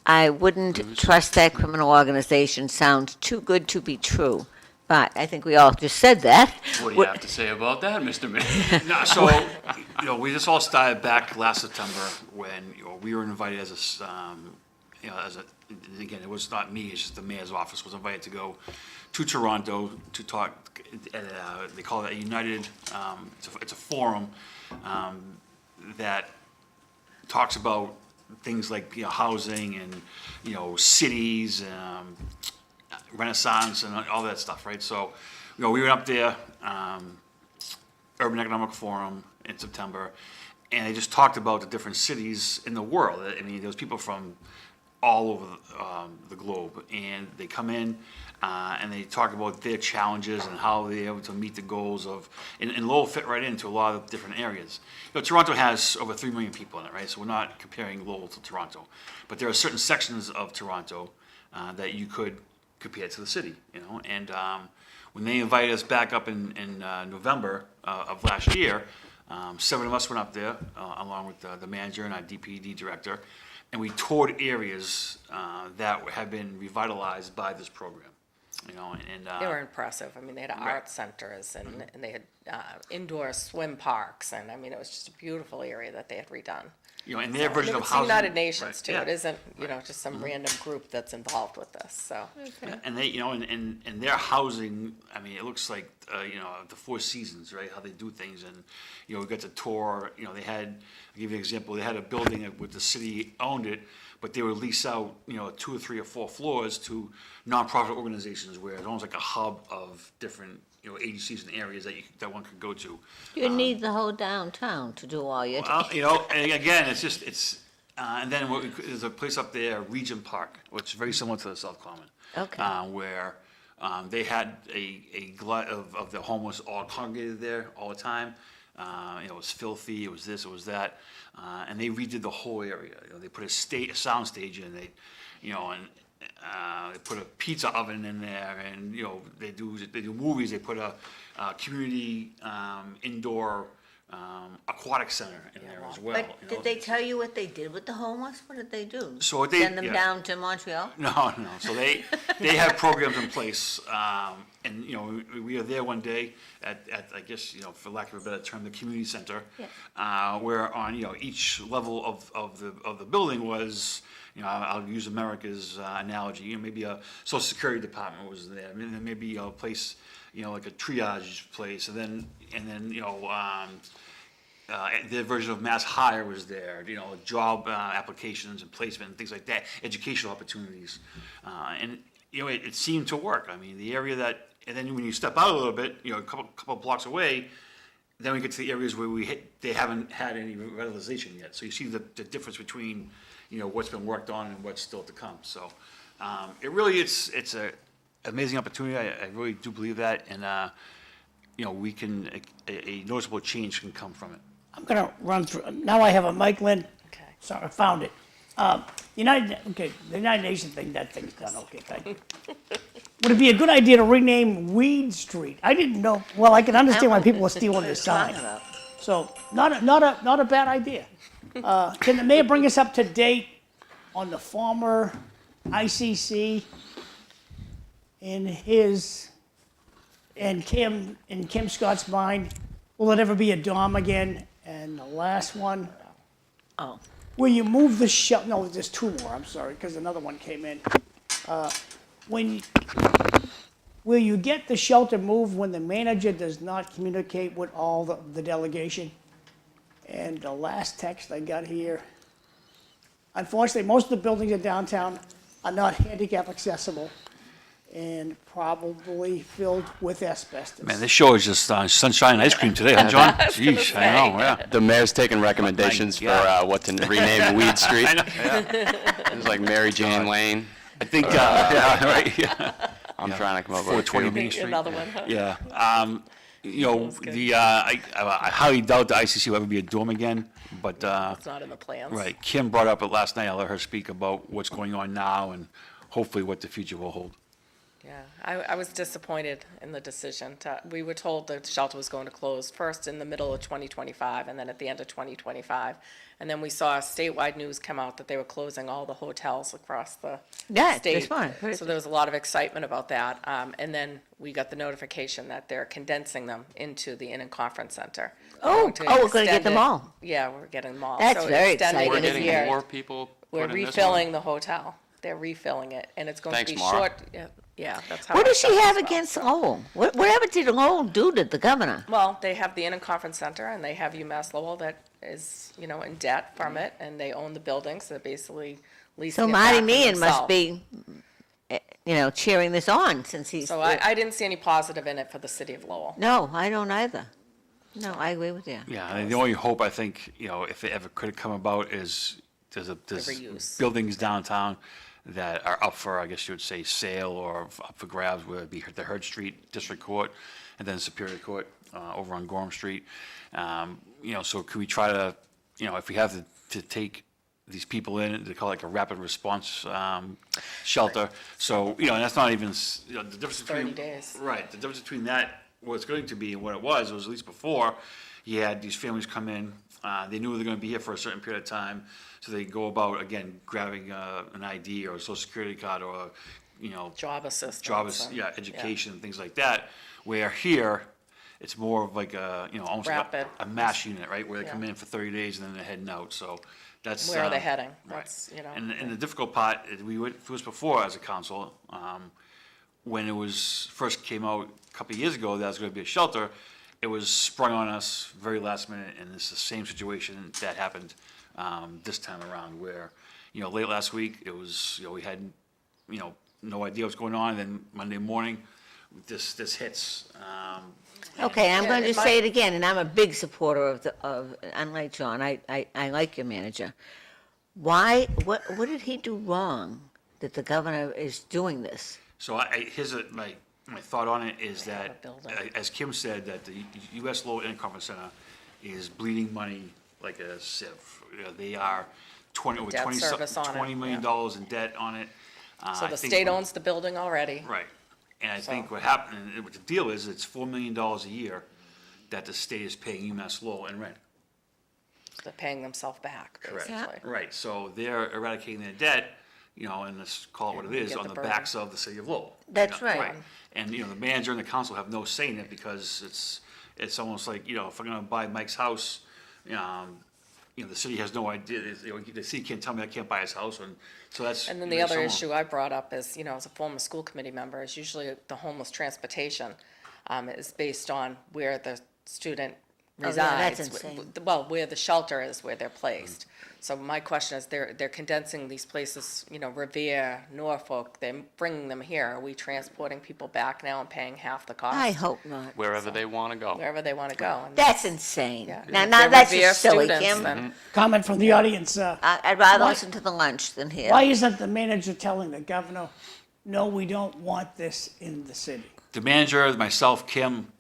I wouldn't trust that criminal organization. Sounds too good to be true. But I think we all just said that. What do you have to say about that, Mr. Mayor? No, so, we just all started back last September when, we were invited as again, it was not me, it's just the mayor's office was invited to go to Toronto to talk, they call it a united, it's a forum, that talks about things like, housing and, cities, Renaissance and all that stuff, right? So, we went up there, Urban Economic Forum in September, and they just talked about the different cities in the world. I mean, there was people from all over the globe, and they come in, and they talk about their challenges and how they're able to meet the goals of, and Lowell fit right into a lot of different areas. Toronto has over 3 million people in it, right? So we're not comparing Lowell to Toronto, but there are certain sections of Toronto that you could compare to the city, and when they invited us back up in November of last year, 7 of us went up there, along with the manager and our DPD director, and we toured areas that have been revitalized by this program, and They were impressive. I mean, they had art centers and they had indoor swim parks, and I mean, it was just a beautiful area that they had redone. and their version of It's housing. United Nations right, too. yeah. It isn't, just some random group that's involved with this, so. And they, and their housing, I mean, it looks like, the Four Seasons, right? How they do things, and we got to tour. They had, I'll give you an example. They had a building with the city owned it, but they would lease out, 2 or 3 or 4 floors to nonprofit organizations, where it's almost like a hub of different, agencies and areas that one could go to. You need the whole downtown to do all your. Well, and again, and then there's a place up there, Regent Park, which is very similar to the South Common. Okay. Where they had a glut of the homeless all congregated there all the time. It was filthy, it was this, it was that, and they redid the whole area. They put a sound stage in, they put a pizza oven in there, and they do movies. They put a community indoor aquatic center in there as well. But did they tell you what they did with the homeless? What did they do? So what they- Send them yeah. down to Montreal? No. So they have programs in place, and we were there one day at I guess for lack of a better term, the community center, where on each level of the building was. I'll use America's analogy. Maybe a Social Security department was there. I mean, maybe a place, like a triage place, and then their version of mass hire was there. Job applications and placement and things like that, educational opportunities, and it seemed to work. I mean, the area that, and then when you step out a little bit, a couple blocks away, then we get to the areas where they haven't had any revitalization yet. So you see the difference between what's been worked on and what's still to come. So it really it's a amazing opportunity. I really do believe that, and we can a noticeable change can come from it. I'm gonna run through, now I have a mic, Lynn. Okay. Sorry, I found it. The United Nations thing, that thing's done, okay, thank you. Would it be a good idea to rename Weed Street? I didn't know, well, I can understand why people were stealing this sign. So, not a bad idea. Can the mayor bring us up to date on the former ICC in Kim Scott's mind? Will it ever be a Dom again? And the last one, Oh, will you move the shelter? No, there's 2 more, I'm sorry, because another one came in. Will you get the shelter moved when the manager does not communicate with all the delegation? And the last text I got here, unfortunately, most of the buildings in downtown are not handicap accessible. and probably filled with asbestos. Man, this show is just sunshine and ice cream today, huh, John? Jeez, I know, yeah. The mayor's taking recommendations for God. what to rename Weed Street. I know, yeah. It's like Mary Jane Lane. I think, yeah, right, yeah. I'm trying to come up with a 420 few. Main Street. Another one, huh? Yeah, you know, I highly doubt the ICC will ever be a dome again, but, It's not in the plans. right, Kim brought up it last night, I'll let her speak about what's going on now and hopefully what the future will hold. Yeah, I was disappointed in the decision. We were told the shelter was going to close first in the middle of 2025 and then at the end of 2025. And then we saw statewide news come out that they were closing all the hotels across the Yeah, state. that's fine. So there was a lot of excitement about that. And then we got the notification that they're condensing them into the Inn and Conference Center. Oh, to we're gonna get extend them it. all. Yeah, we're getting them all. That's So very extending exciting. We're it a getting year. more people We're put in this refilling one. the hotel. They're refilling it, and it's going to Thanks, be Mara. short. Yeah, that's how. What I does she felt have as well. against Lowell? Whatever did Lowell do to the governor? Well, they have the Inn and Conference Center, and they have UMass Lowell that is, in debt from it, and they own the buildings, so they're basically leasing So it Marty back from Meehan must themselves. be, cheering this on since he's. So I didn't see any positive in it for the city of Lowell. No, I don't either. No, I agree with you. Yeah, and the only hope I think, if it ever could have come about is there's reuse. buildings downtown that are up for, I guess you would say, sale or up for grabs, whether it be the Hurd Street District Court and then Superior Court over on Gorham Street. So could we try to, if we have to take these people in, they call it like a rapid response shelter. So, and that's not even, the difference between. 30 days. Right, the difference between that, what it's going to be and what it was at least before, you had these families come in, they knew they were going to be here for a certain period of time, so they go about, again, grabbing an ID or a social security card or, Job assistance. education, things like that, where here, it's more of like a, almost like Rapid. a mass unit, right, where they come Yeah. in for 30 days and then they're heading out, so that's. Where are they heading? Right. That's, And the difficult part, it was before as a council, when it was, first came out a couple of years ago, that was gonna be a shelter, it was sprung on us very last minute, and it's the same situation that happened, this time around, where, late last week, it was, we had, no idea what's going on, and then Monday morning, this hits, Okay, I'm Yeah, going to it say might- it again, and I'm a big supporter of, unlike John, I like your manager. Why, what did he do wrong that the governor is doing this? So here's my thought on it is They have that, a building. as Kim said, that the US Lowell Inn Conference Center is bleeding money like a sieve. They are over Debt 20 service on it, $20 million in debt on it. So I the think state what- owns the building already. Right. And I think So- what happened, and what the deal is, it's $4 million a year that the state is paying UMass Lowell in rent. They're paying themselves back, Correct. basically. Right, so they're eradicating their debt, and let's call it what it is, Get on the the burden. backs of the city of Lowell. That's right. And, the manager and the council have no say in it because it's almost like, if I'm gonna buy Mike's house, the city has no idea, the city can't tell me I can't buy his house, and so that's. And then the other issue I brought up is, as a former school committee member, is usually the homeless transportation is based on where the student Oh, yeah, that's resides. insane. Well, where the shelter is, where they're placed. So my question is, they're condensing these places, Revere, Norfolk, they're bringing them here. Are we transporting people back now and paying half the cost? I hope not. Wherever they want to go. Wherever they want to go. And That's insane. Yeah. Now, If now they're that's Revere just silly, students, Kim. then- Comment from the audience, I'd rather Why- listen to the lunch than hear. why isn't the manager telling the governor, no, we don't want this in the city? The manager, myself, Kim,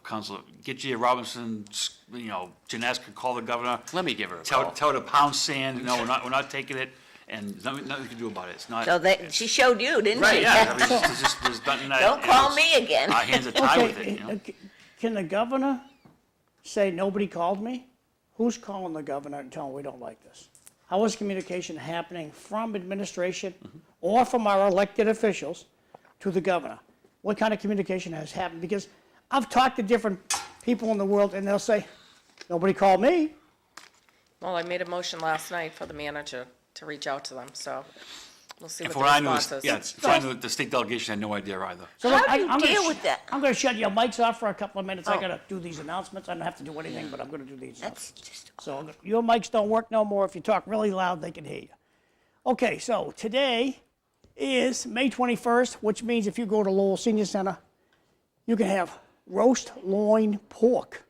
Councilor, get Gia Robinson, Janess could call the governor. Let me give her a Tell call. her to pound sand, no, we're not taking it, and nothing we can do about it, it's not. So that, she showed you, didn't Right, she? yeah, I mean, there's nothing that. Don't call me again. Our hands are tied with Okay, it, can the governor say, nobody called me? Who's calling the governor and telling him we don't like this? How is communication happening from administration or from our elected officials to the governor? What kind of communication has happened? Because I've talked to different people in the world and they'll say, nobody called me. Well, I made a motion last night for the manager to reach out to them, so we'll see And what for the what I knew, response is. yeah, it's fine, the state delegation had no idea either. So How look, do you I'm gonna deal sh- with that? I'm gonna shut your mics off for a couple of minutes. I Oh. gotta do these announcements. I don't have to do anything, but I'm gonna do these. That's just, So your mics don't work no more. If you talk really loud, they can hear you. Okay, so today is May 21st, which means if you go to Lowell Senior Center, you can have roast loin pork.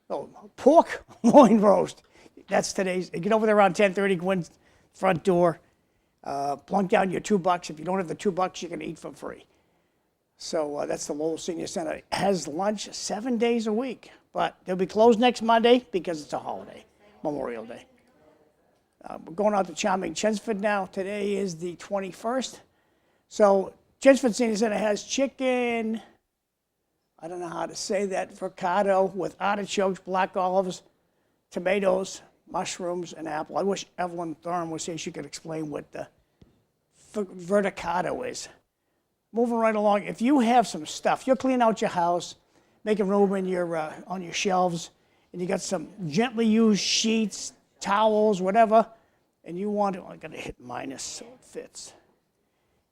Oh, pork loin roast. That's today's. Get over there around 10:30, go in front door, plunk down your $2. If you don't have the $2, you can eat for free. So that's the Lowell Senior Center. It has lunch 7 days a week, but they'll be closed next Monday because it's a holiday, Memorial Day. We're going out to charming Chelmsford now. Today is the 21st. So Chelmsford Senior Center has chicken, I don't know how to say that, frittata with artichokes, black olives, tomatoes, mushrooms, and apple. I wish Evelyn Thorne was here. She could explain what the verticado is. Moving right along, if you have some stuff, you're cleaning out your house, making room in your on your shelves, and you got some gently used sheets, towels, whatever, and you want to, I gotta hit minus so it fits,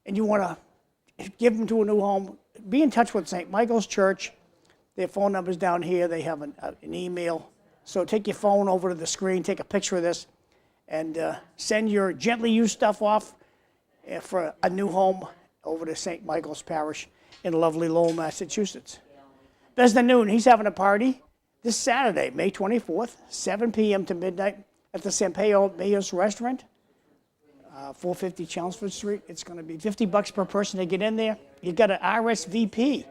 and you want to give them to a new home, be in touch with St. Michael's Church. Their phone number's down here. They have an email. So take your phone over to the screen, take a picture of this, and send your gently used stuff off for a new home over to St. Michael's Parish in lovely Lowell, Massachusetts. Besna Noon, he's having a party this Saturday, May 24th, 7 p.m. to midnight at the Sampaio Mayor's Restaurant, 450 Chelmsford Street. It's going to be $50 per person to get in there. You got an RSVP.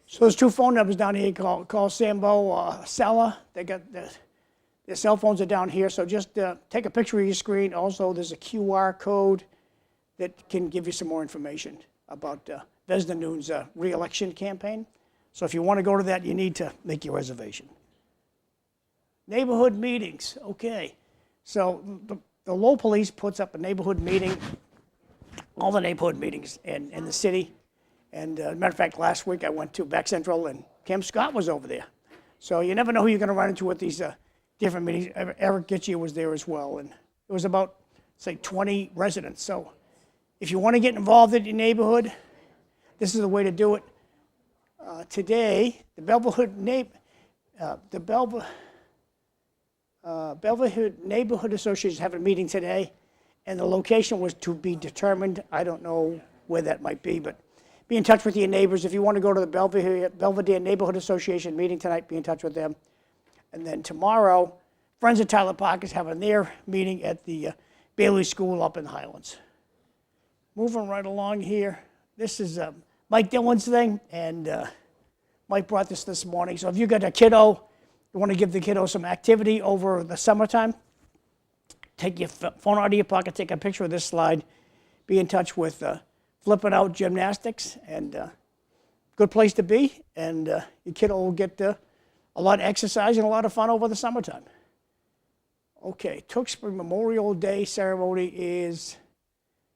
So there's two phone numbers down here. Call Sambo or Sella. They got their cell phones are down here. So just take a picture of your screen. Also, there's a QR code that can give you some more information about Vesna Noon's re-election campaign. So if you want to go to that, you need to make your reservation. Neighborhood meetings, okay. So the Lowell Police puts up a neighborhood meeting, all the neighborhood meetings in the city. And as a matter of fact, last week I went to Back Central and Cam Scott was over there. So you never know who you're going to run into at these different meetings. Eric Gitchie was there as well. And it was about, say, 20 residents. So if you want to get involved in your neighborhood, this is the way to do it. Today, the Belvahood Neighborhood Association is having a meeting today, and the location was to be determined. I don't know where that might be, but be in touch with your neighbors. If you want to go to the Belvedere Neighborhood Association meeting tonight, be in touch with them. And then tomorrow, Friends of Tyler Park is having their meeting at the Bailey School up in Highlands. Moving right along here, this is Mike Dillon's thing, and Mike brought this morning. So if you got a kiddo, you want to give the kiddo some activity over the summertime, take your phone out of your pocket, take a picture of this slide, be in touch with Flipping Out Gymnastics, and good place to be, and your kiddo will get a lot of exercise and a lot of fun over the summertime. Okay, Tewksbury Memorial Day ceremony is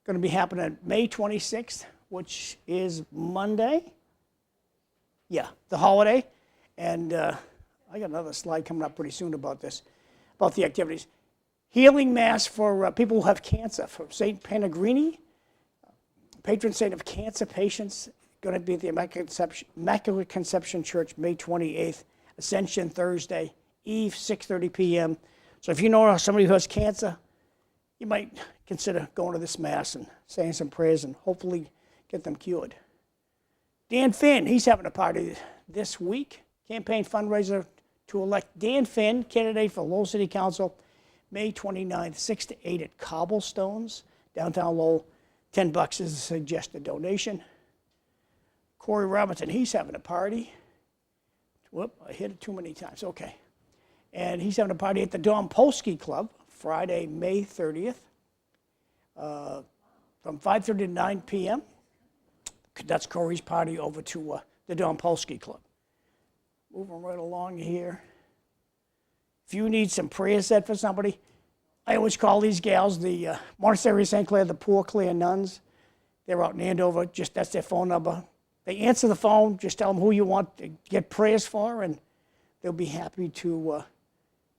going to be happening May 26th, which is Monday. Yeah, the holiday. And I got another slide coming up pretty soon about this, about the activities. Healing Mass for people who have cancer from St. Panagrini, patron saint of cancer patients, going to be at the Immaculate Conception Church, May 28th, Ascension Thursday, Eve, 6:30 p.m. So if you know somebody who has cancer, you might consider going to this Mass and saying some prayers and hopefully get them cured. Dan Finn, he's having a party this week. Campaign fundraiser to elect Dan Finn, candidate for Lowell City Council, May 29th, 6 to 8 at Cobblestones, downtown Lowell. $10 is a suggested donation. Corey Robinson, he's having a party. Whoop, I hit it too many times. Okay. And he's having a party at the Don Polsky Club, Friday, May 30th, from 5:30 to 9 p.m. That's Corey's party over to the Don Polsky Club. Moving right along here. If you need some prayers said for somebody, I always call these gals the Monastery of St. Clair, the Poor Clare Nuns. They're out in Andover. Just that's their phone number. They answer the phone. Just tell them who you want to get prayers for, and they'll be happy to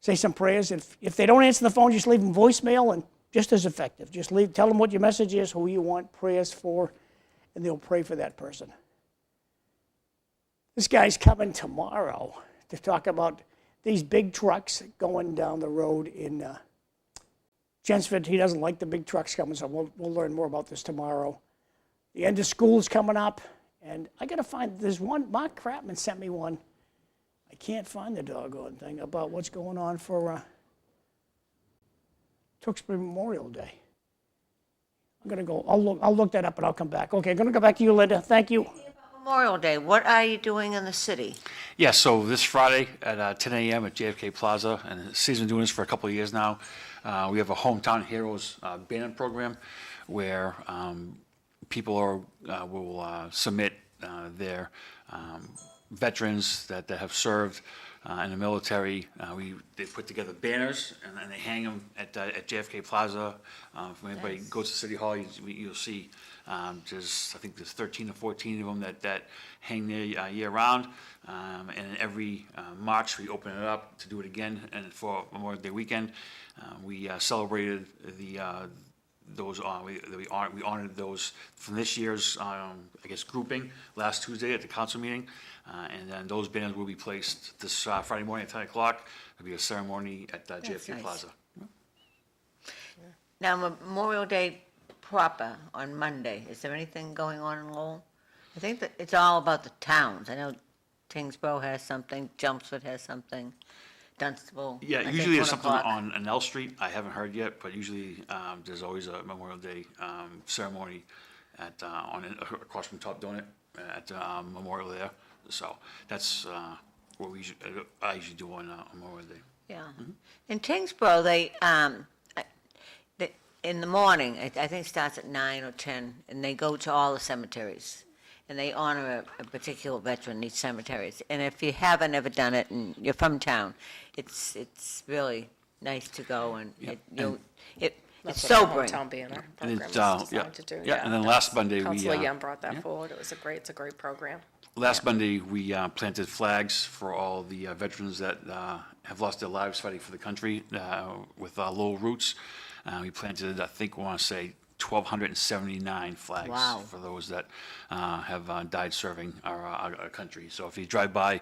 say some prayers. If they don't answer the phone, just leave them voicemail, and just as effective. Just tell them what your message is, who you want prayers for, and they'll pray for that person. This guy's coming tomorrow to talk about these big trucks going down the road in Jensford, he doesn't like the big trucks coming, so we'll learn more about this tomorrow. The end of school is coming up, and I gotta find, there's one, Mark Kratman sent me one. I can't find the doggone thing about what's going on for Tewksbury Memorial Day. I'm gonna go, I'll look that up and I'll come back. Okay, I'm gonna go back to you, Linda, thank you. Memorial Day, what are you doing in the city? Yeah, so this Friday at 10 a.m. at JFK Plaza, and the city's been doing this for a couple of years now. We have a Hometown Heroes banner program where people will submit their veterans that have served in the military. They put together banners and they hang them at JFK Plaza. If anybody goes to City Hall, you'll see I think there's 13 or 14 of them that hang there year round. And every March we open it up to do it again. And for Memorial Day weekend, we celebrated we honored those from this year's grouping last Tuesday at the council meeting. And then those banners will be placed this Friday morning at 10 o'clock. There'll be a ceremony at JFK nice. Plaza. Now, Memorial Day proper on Monday, is there anything going on in Lowell? I think that it's all about the towns. I know Tingsboro has something, Chelmsford has something, Dunstable. I Yeah, think usually there's 1 something o'clock. on L Street. I haven't heard yet, but usually there's always a Memorial Day ceremony across from Top Donut at Memorial there. So that's what I usually do on Memorial Day. Yeah. In Tingsboro, they in the morning, I think it starts at 9 or 10, and they go to all the cemeteries, and they honor a particular veteran in each cemetery. And if you haven't ever done it and you're from town, it's really nice to go, and it's That's what our sobering. hometown banner And program is designed to do. and then last Monday we Councilor Yem brought that forward. It's a great program. Last Monday, we planted flags for all the veterans that have lost their lives fighting for the country with Lowell Roots. We planted, I think, 1,279 flags Wow. for those that have died serving our country. So if you drive by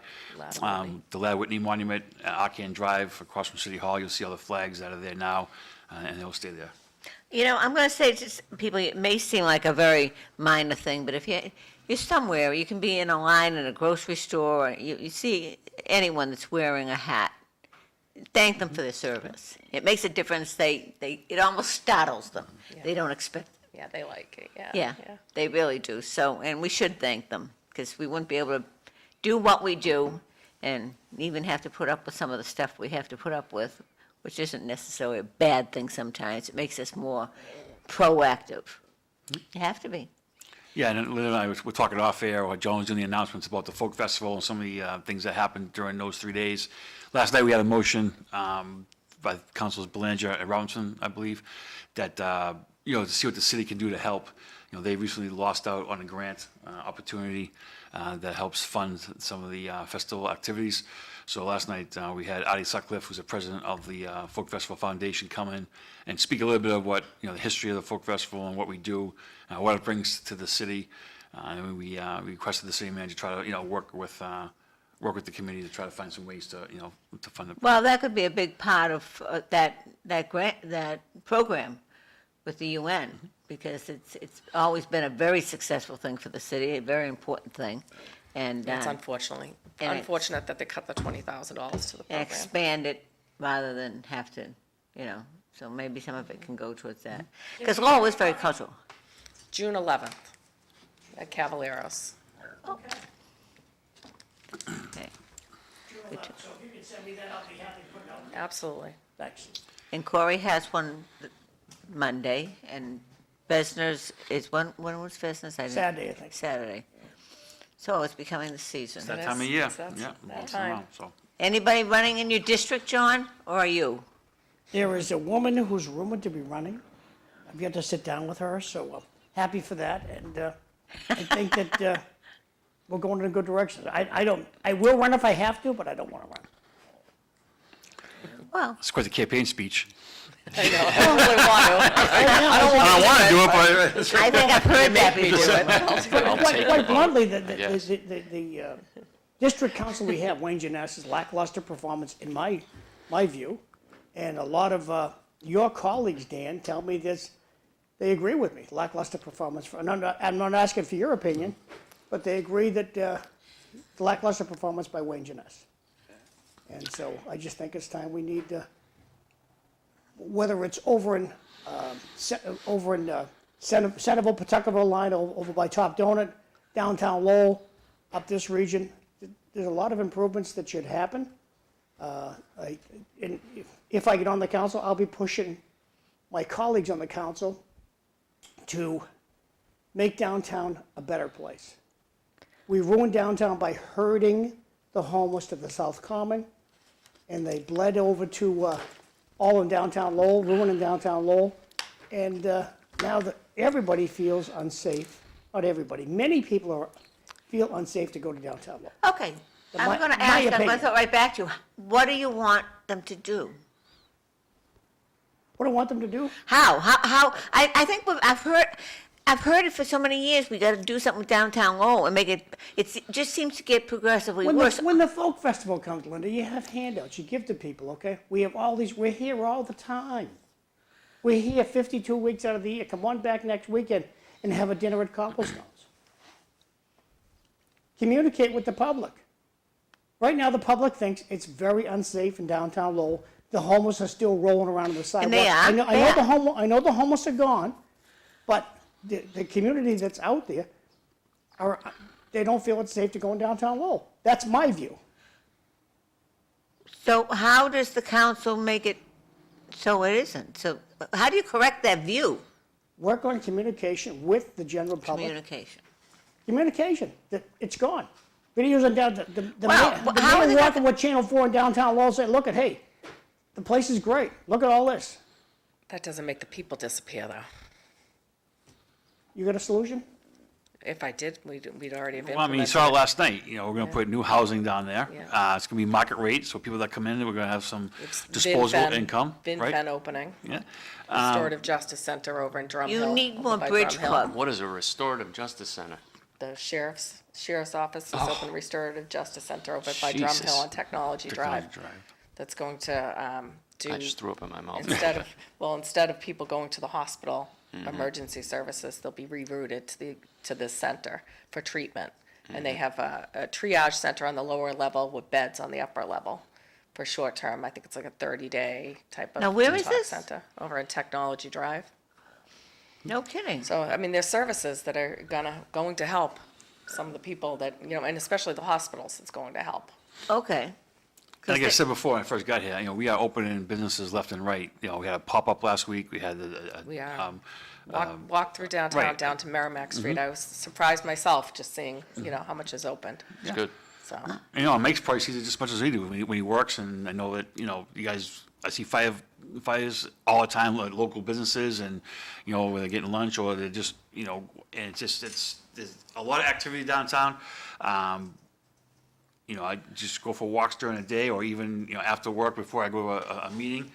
the Ladd Whitney Monument at Arcan Drive across from City Hall, you'll see all the flags that are there now, and they'll stay there. You know, I'm going to say to people, it may seem like a very minor thing, but if you're somewhere, you can be in a line in a grocery store, or you see anyone that's wearing a hat, thank them for their service. It makes a difference. It almost startles them. Yeah. They don't expect it. Yeah, they like it, yeah. Yeah, they really do. So, and we should thank them, because we wouldn't be able to do what we do and even have to put up with some of the stuff we have to put up with, which isn't necessarily a bad thing sometimes. It makes us more proactive. You have to be. Yeah, and Lynn and I were talking off air, or Joan was doing the announcements about the folk festival and some of the things that happened during those 3 days. Last night, we had a motion by Councilors Belanger and Robinson, I believe, that, to see what the city can do to help. They recently lost out on a grant opportunity that helps fund some of the festival activities. So last night, we had Addie Sutcliffe, who's the president of the Folk Festival Foundation, come in and speak a little bit of what, the history of the Folk Festival and what we do, what it brings to the city. And we requested the city manager try to, work with the committee to try to find some ways to, to fund it. Well, that could be a big part of that program with the UN, because it's always been a very successful thing for the city, a very important thing. And It's unfortunate that they cut the $20,000 to the program. expand it rather than have to, so maybe some of it can go towards that. Because Lowell is very cultural. June 11th at Cavalieros. Okay. So if you can send me that, I'll be happy to put it out. Absolutely. Thanks. And Corey has one Monday, and Vesner's is when was Vesner's? Saturday, I think. Saturday. So it's becoming the season. That It time of is. year, That's yeah. that walks time. around, so. Anybody running in your district, John, or are you? There is a woman who's rumored to be running. I've yet to sit down with her, so happy for that. And I think that we're going in a good direction. I will run if I have to, but I don't want to run. Well, It's quite the campaign speech. I know, I don't really want to. I don't want to do it, but. I think I've heard that before. Quite bluntly, the guess. district council we have, Wayne Janess, is lackluster performance in my view, and a lot of your colleagues, Dan, tell me this, they agree with me, lackluster performance. I'm not asking for your opinion, but they agree that lackluster performance by Wayne Janess. And so I just think it's time we need to, whether it's over in Centerville, Pawtuckaville line, over by Top Donut, downtown Lowell, up this region, there's a lot of improvements that should happen. And if I get on the council, I'll be pushing my colleagues on the council to make downtown a better place. We ruined downtown by herding the homeless to the South Common, and they bled over to all in downtown Lowell, ruining downtown Lowell. And now that everybody feels unsafe, not everybody, many people feel unsafe to go to downtown Lowell. Okay, My- I'm going to my ask, I'm going opinion. to throw it right back to you. What do you want them to do? What do I want them to do? How? I think I've heard it for so many years, we gotta do something with downtown Lowell and make it, just seems to get progressively worse. When the folk festival comes, Linda, you have handouts, you give to people, okay? We have all these, we're here all the time. We're here 52 weeks out of the year. Come on back next weekend and have a dinner at Cobblestones. Communicate with the public. Right now, the public thinks it's very unsafe in downtown Lowell. The homeless are still rolling around on the sidewalk. they are. I know the homeless are gone, but the community that's out there, they don't feel it's safe to go in downtown Lowell. That's my view. So how does the council make it so it isn't? So how do you correct that view? Work on communication with the general public. Communication, that it's gone. Videos on down, the Well, how are man they walking with Channel 4 in downtown Lowell saying, look at, hey, the place is great. Look at all this. That doesn't make the people disappear, though. You got a solution? If I did, we'd already have implemented. Well, I mean, you saw it last night, you know, we're gonna put new housing down there. Yeah. It's gonna be market rate, so people that come in, we're gonna have some It's disposable Vin-Fen- income, right? Vin-Fen opening, Yeah. Restorative Justice Center over in Drum Hill. You need over more by Bridge Drum Hill. Club. What is a restorative justice center? The sheriff's office is Oh. open Restorative Justice Center over by Drum Jesus. Hill on Technology Drive. Technology Drive. That's going to do. I just threw up in my mouth. Instead of people going to the hospital, Mm-hmm. emergency services, they'll be rerouted to this center for treatment. And Mm-hmm. they have a triage center on the lower level with beds on the upper level for short term. I think it's like a 30-day type of Now, where is detox this? center over in Technology Drive. No kidding. So, I mean, there's services that are going to help some of the people that, you know, and especially the hospitals, it's going to help. Okay. Like I said before, when I first got here, you know, we are opening businesses left and right. You know, we had a pop-up last week, we had We are. um, Walk through downtown, right. down to Merrimack Street. I was surprised myself just seeing, you know, how much is opened. It's good. So, you know, Mike's probably sees it just as much as we do when he works, and I know that, you know, you guys, I see fires all the time, like local businesses, and, you know, where they're getting lunch, or they're just, you know, and there's a lot of activity downtown. You know, I just go for walks during the day, or even, you know, after work before I go to a meeting.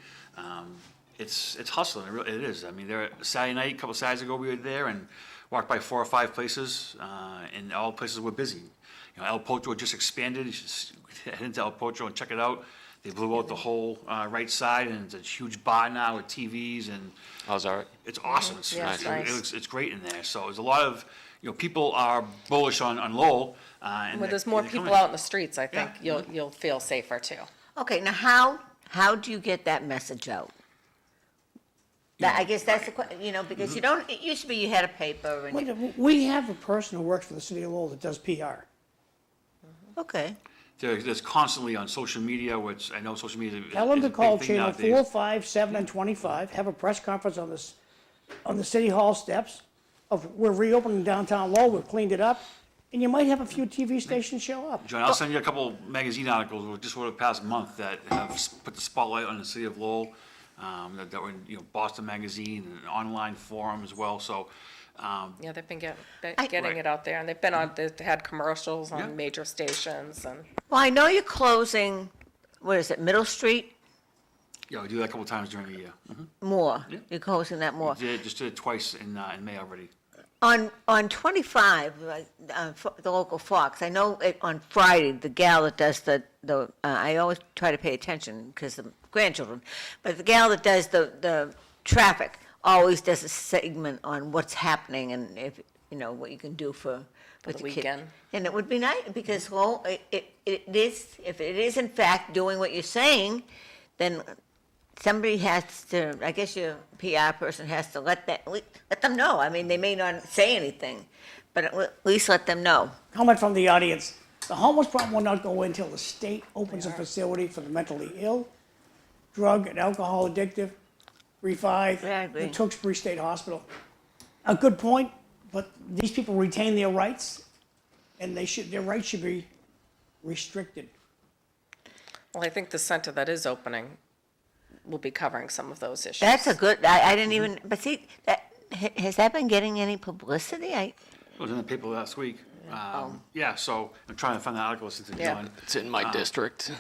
It's hustling, it is. I mean, Saturday night, a couple Saturdays ago, we were there and walked by 4 or 5 places, and all places were busy. You know, El Potro just expanded. You should head into El Potro and check it out. They blew out the whole right side, and it's a huge bar now with TVs, and How's that? it's awesome. It's, Yeah, it's nice. it's great in there. So there's a lot of, you know, people are bullish on Lowell. And when there's more they come people in. out in the streets, I think Yeah. you'll feel safer too. Okay, now how do you get that message out? I guess that's the question, you know, because you don't, it used to be you had a paper and, We have a person who works for the city of Lowell that does PR. okay. There's constantly on social media, which I know social media is Tell them to a big call thing channel nowadays. 4, 5, 7, and 25, have a press conference on the city hall steps of, we're reopening downtown Lowell, we've cleaned it up, and you might have a few TV stations show up. John, I'll send you a couple magazine articles just over the past month that have put the spotlight on the city of Lowell, that were in, you know, Boston Magazine and an online forum as well, so, Yeah, they've been getting Right. it out there, and they've had commercials Yeah. on major stations, and Well, I know you're closing, what is it, Middle Street yeah, we do that a couple times during the year. more. Yeah. You're closing that more. Just did it twice in May already. On 25, the local Fox, I know on Friday, the gal that does I always try to pay attention because of the grandchildren, but the gal that does the traffic always does a segment on what's happening and if, what you can do with the kid. weekend. And it would be nice because, well, it is, if it is in fact doing what you're saying, then somebody has to, I guess your PR person has to let them know. I mean, they may not say anything, but at least let them know. Comment from the audience. The homeless problem will not go in until the state opens a facility for the mentally ill, drug and alcohol addictive, revive Yeah, I agree. the Tewksbury State Hospital. A good point, but these people retain their rights, and their rights should be restricted. Well, I think the center that is opening will be covering some of those issues. That's a good, I didn't even, but see, has that been getting any publicity? It was in the paper last week. Yeah, so I'm trying to find the article since it's Yeah. done. It's in my district.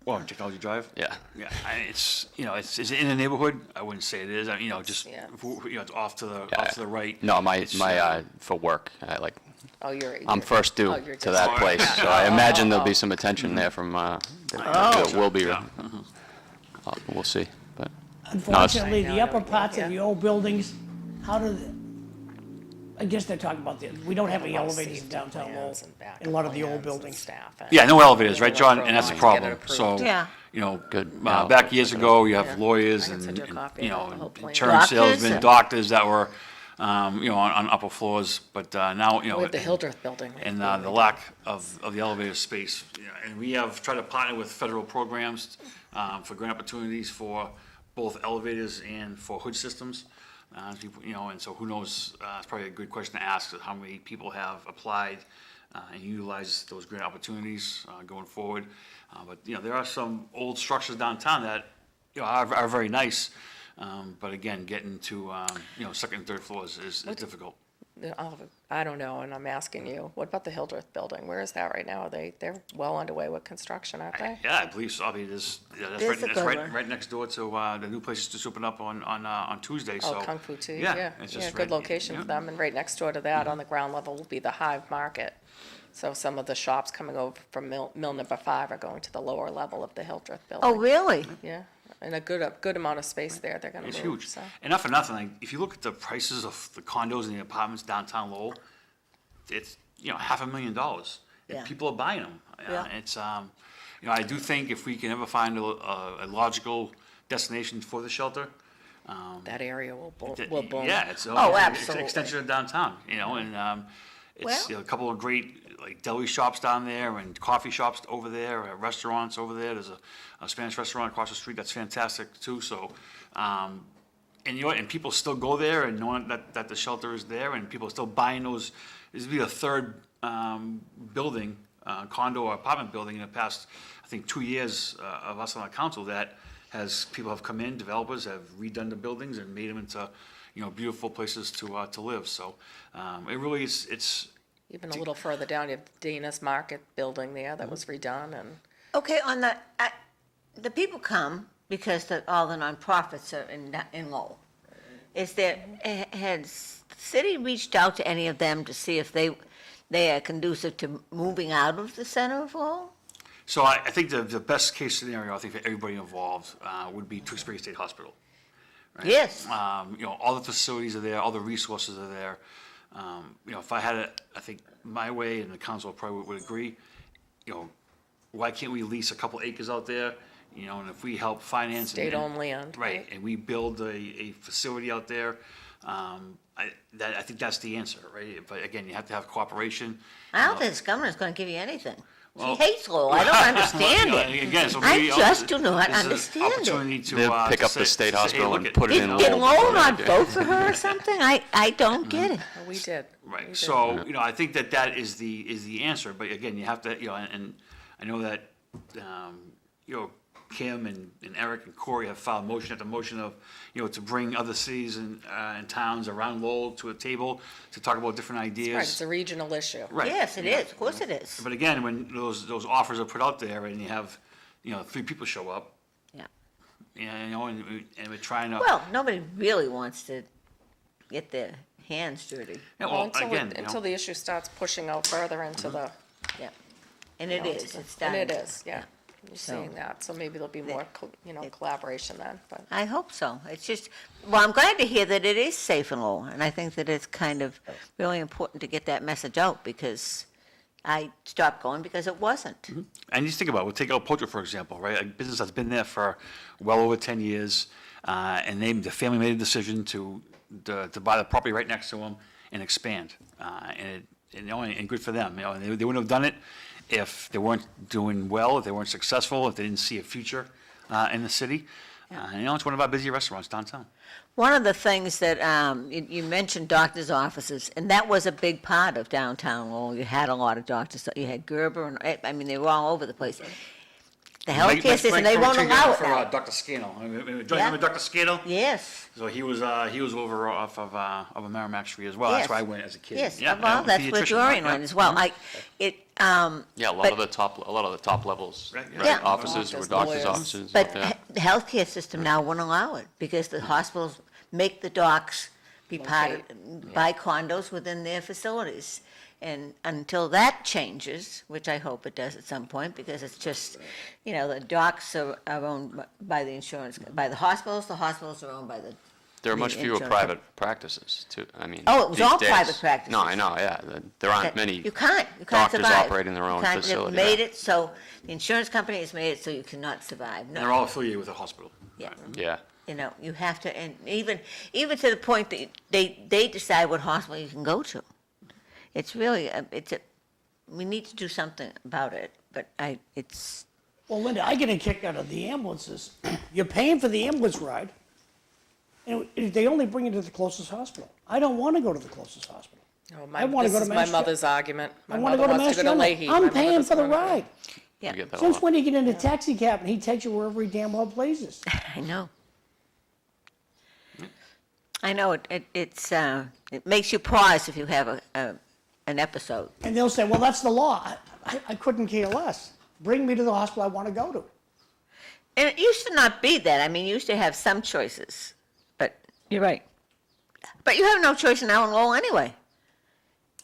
Well, Technology Drive? Yeah. Yeah, it's, is it in the neighborhood? I wouldn't say it is, just, Yeah. it's off to the, right. No, my It's, for work, Oh, I'm first due oh, you're to that just- place, so I imagine there'll be some attention there from, that will be, Yeah. we'll see, but. Unfortunately, I know, the upper yeah. parts of the old buildings, I guess they're talking about this. We don't have any elevators in downtown Lowell, in a lot of the old buildings. Yeah, no elevators, right, John? And that's the problem. So, Yeah. Good. back years ago, you have Yeah. lawyers I can and, send you a copy of the whole plan. insurance Doctors salesmen, and- doctors that were, on upper floors, but, now, We have the Hildreth building. and the lack of the elevator space. And we have tried to partner with federal programs for grant opportunities for both elevators and for hood systems. People, and so who knows, it's probably a good question to ask, how many people have applied and utilized those grant opportunities going forward. But, there are some old structures downtown that, are very nice. But again, getting to, second and third floors is difficult. I don't know, and I'm asking you, what about the Hildreth building? Where is that right now? They're well underway with construction, aren't they? Yeah, I believe so. I mean, that's There's a good one. right next door to, the new place just opened up on Tuesday, so. Oh, Kung Fu Tea, Yeah, yeah. it's Yeah, just good right- location yeah. for them, and right next door to that, on the ground level, will be the Hive Market. So some of the shops coming over from mill number 5 are going to the lower level of the Hildreth building. Oh, really? Yeah, and a good amount of space there they're gonna move, It's huge. so. And not for nothing, like, if you look at the prices of the condos and the apartments downtown Lowell, it's, $500,000. Yeah. And people are buying them. Yeah. It's, I do think if we can ever find a logical destination for the shelter, That area will that- boom. yeah, it's Oh, it's an absolutely. extension of downtown, and it's Well- a couple of great like deli shops down there and coffee shops over there, restaurants over there. There's a Spanish restaurant across the street that's fantastic too. So, and and people still go there and knowing that the shelter is there, and people are still buying those. This would be the third building, condo or apartment building in the past, I think, 2 years of us on the council that people have come in, developers have redone the buildings and made them into, beautiful places to live. So it really is, it's, Even a little further down, you have Dana's Market building there that was redone, and Okay, on the people come because all the nonprofits are in Lowell. Has the city reached out to any of them to see if they are conducive to moving out of the center of Lowell? so I think the best case scenario, I think, for everybody involved would be Tewksbury State Hospital. Right? Yes. All the facilities are there, all the resources are there. If I had it, I think my way, and the council probably would agree, why can't we lease a couple acres out there? And if we help finance. state-owned land. Right, and we build a facility out there, I think that's the answer, right? But again, you have to have cooperation. I don't think this governor's going to give you anything. Well- She hates Lowell. I don't understand it. Again, so I maybe just do not this is an understand it. Opportunity to. They'll pick to up the say- state to say, hey, hospital look and at- put it in Did Lowell. Lowell before they not do. vote for her or something? I don't get it. We did. We Right, did. so, I think that is the answer, but again, you have to, and I know that, Kim and Eric and Corey have filed motion after motion of, to bring other cities and towns around Lowell to a table to talk about different Right, it's ideas. a regional issue. Right. Yes, it is. Of course it is. But again, when those offers are put out there and you have, 3 people show up, Yeah. and we're trying to. Well, nobody really wants to get their hands dirty. Yeah, Well, well, until, again, you until know, the issue starts pushing out further into the, Yeah. And it is, it's and starting. it is, yeah. You're So- seeing that, so maybe there'll be more, collaboration then, but. I hope so. It's just, well, I'm glad to hear that it is safe in Lowell, and I think that it's kind of really important to get that message out, because I stopped going because it wasn't. and you just think about it, we'll take out Poacher, for example, right? A business that's been there for well over 10 years, and the family made a decision to buy the property right next to them and expand. And good for them, and they wouldn't have done it if they weren't doing well, if they weren't successful, if they didn't see a future in the city. It's one of our busy restaurants downtown. One of the things that, you mentioned doctors' offices, and that was a big part of downtown Lowell. You had a lot of doctors, you had Gerber, and, I mean, they were all over the place. The healthcare system, they won't allow it For now. Dr. Scannell. Yeah. Remember Dr. Scannell? Yes, So he was over off of Merrimack Street as well. That's Yes. where I went as a kid. yes, Yeah, well, that's where pediatrician, Dorian yeah. went as well. Yeah, a lot But- of the top levels, Right, right, yeah. offices were Doctors, doctors' lawyers. offices. But yeah. the healthcare system now won't allow it, because the hospitals make the docs be buy condos within their facilities. And until that changes, which I hope it does at some point, because it's just, the docs are owned by the insurance, by the hospitals are owned by the. There are the much fewer insurance private practices too, I mean. Oh, it was these all days. private practices. No, I know, yeah, there aren't many. You can't doctors survive. operating their own You can't- facility, They've made yeah. it so, the insurance company has made it so you cannot survive. And No. they're all affiliated with a hospital. Yeah. Yeah, You have to, and even to the point that they decide what hospital you can go to. It's really, we need to do something about it, but it's, Well, Linda, I get a kick out of the ambulances. You're paying for the ambulance ride, and they only bring you to the closest hospital. I don't want to go to the closest hospital. Oh, I wanna this go to is my Mass Gen- mother's argument. My I want to mother go to wants Mass to go to General. Leahy. My I'm mother paying doesn't for the wanna go. ride. yeah, you get that a Since lot. when do you get in a taxi cab and he takes you wherever he damn well pleases? I know. I know, it makes you pause if you have an episode. And they'll say, well, that's the law. I couldn't care less. Bring me to the hospital I want to go to. And it used to not be that. I mean, you used to have some choices, but you're right. But you have no choice now in Lowell anyway.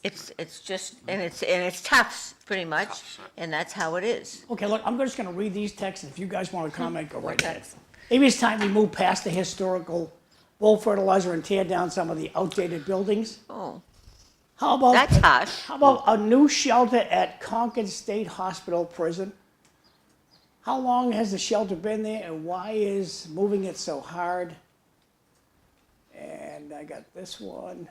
It's just, and it's tough, pretty much, and that's how it is. Okay, look, I'm just going to read these texts, and if you guys want to comment, go right ahead. text? Maybe it's time we move past the historical bull fertilizer and tear down some of the outdated buildings. Oh, How about that's harsh. How about a new shelter at Concord State Hospital Prison? How long has the shelter been there, and why is moving it so hard? And I got this one,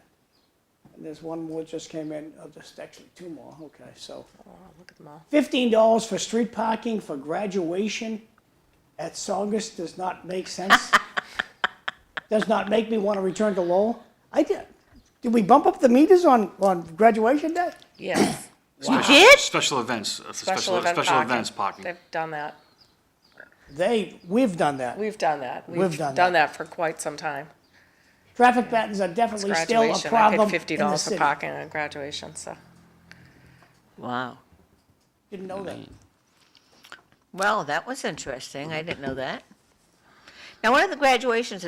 and there's one more just came in. Oh, just actually two more. Okay, so Oh, look at them all. $15 for street parking for graduation at Saugus does not make sense. Does not make me want to return to Lowell. Did we bump up the meters on graduation day? Yes. You did? Special events, Special event events parking. They've done that. We've done that. We've done that. We've done done that. that for quite some time. Traffic patterns are It's definitely still a graduation. I problem paid in the $50 for city. parking on graduation, so. Wow. Didn't know that. Well, that was interesting. I didn't know that. Now, when are the graduations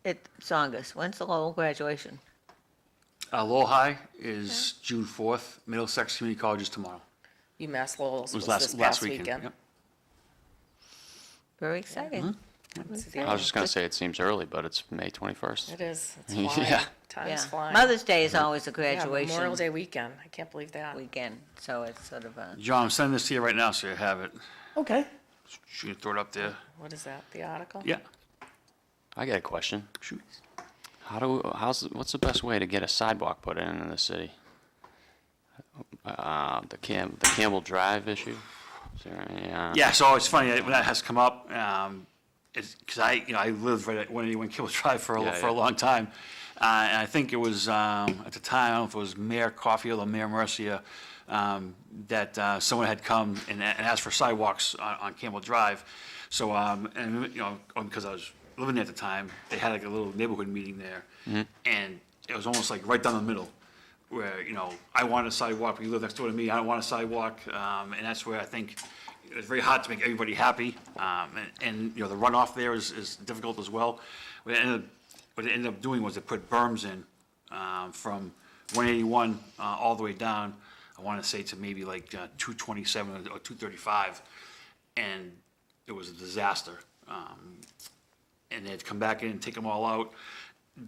at Saugus? When's the Lowell graduation? Lowell High is June 4th, Middlesex Community College is tomorrow. UMass Lowell's It was was this last past weekend. weekend. Yep. Very exciting. I was just gonna say it seems early, but it's May 21st. It is. It's Yeah. flying. Yeah. Time's flying. Mother's Day is always a Yeah, graduation Memorial Day weekend. I can't believe that. weekend, so it's sort of a, John, I'm sending this to you right now so you have it. Okay. Should you throw it up there? What is that, the article? Yeah. I got a question. Shoot. What's the best way to get a sidewalk put in the city? The Campbell Drive issue? Is there any, Yeah, so it's funny when that has come up, it's, because I lived right at 181 Kimball Drive for Yeah, a yeah. long time. And I think it was, at the time, I don't know if it was Mayor Caulfield or Mayor Mercia, that someone had come and asked for sidewalks on Campbell Drive. So, because I was living there at the time, they had like a little neighborhood meeting there. And it was almost like right down the middle, where, I wanted a sidewalk, you live next door to me, I don't want a sidewalk. And that's where I think it's very hard to make everybody happy. And the runoff there is difficult as well. What it ended up doing was they put berms in from 181 all the way down, I want to say to maybe like 227 or 235, and it was a disaster. And they had to come back in and take them all out.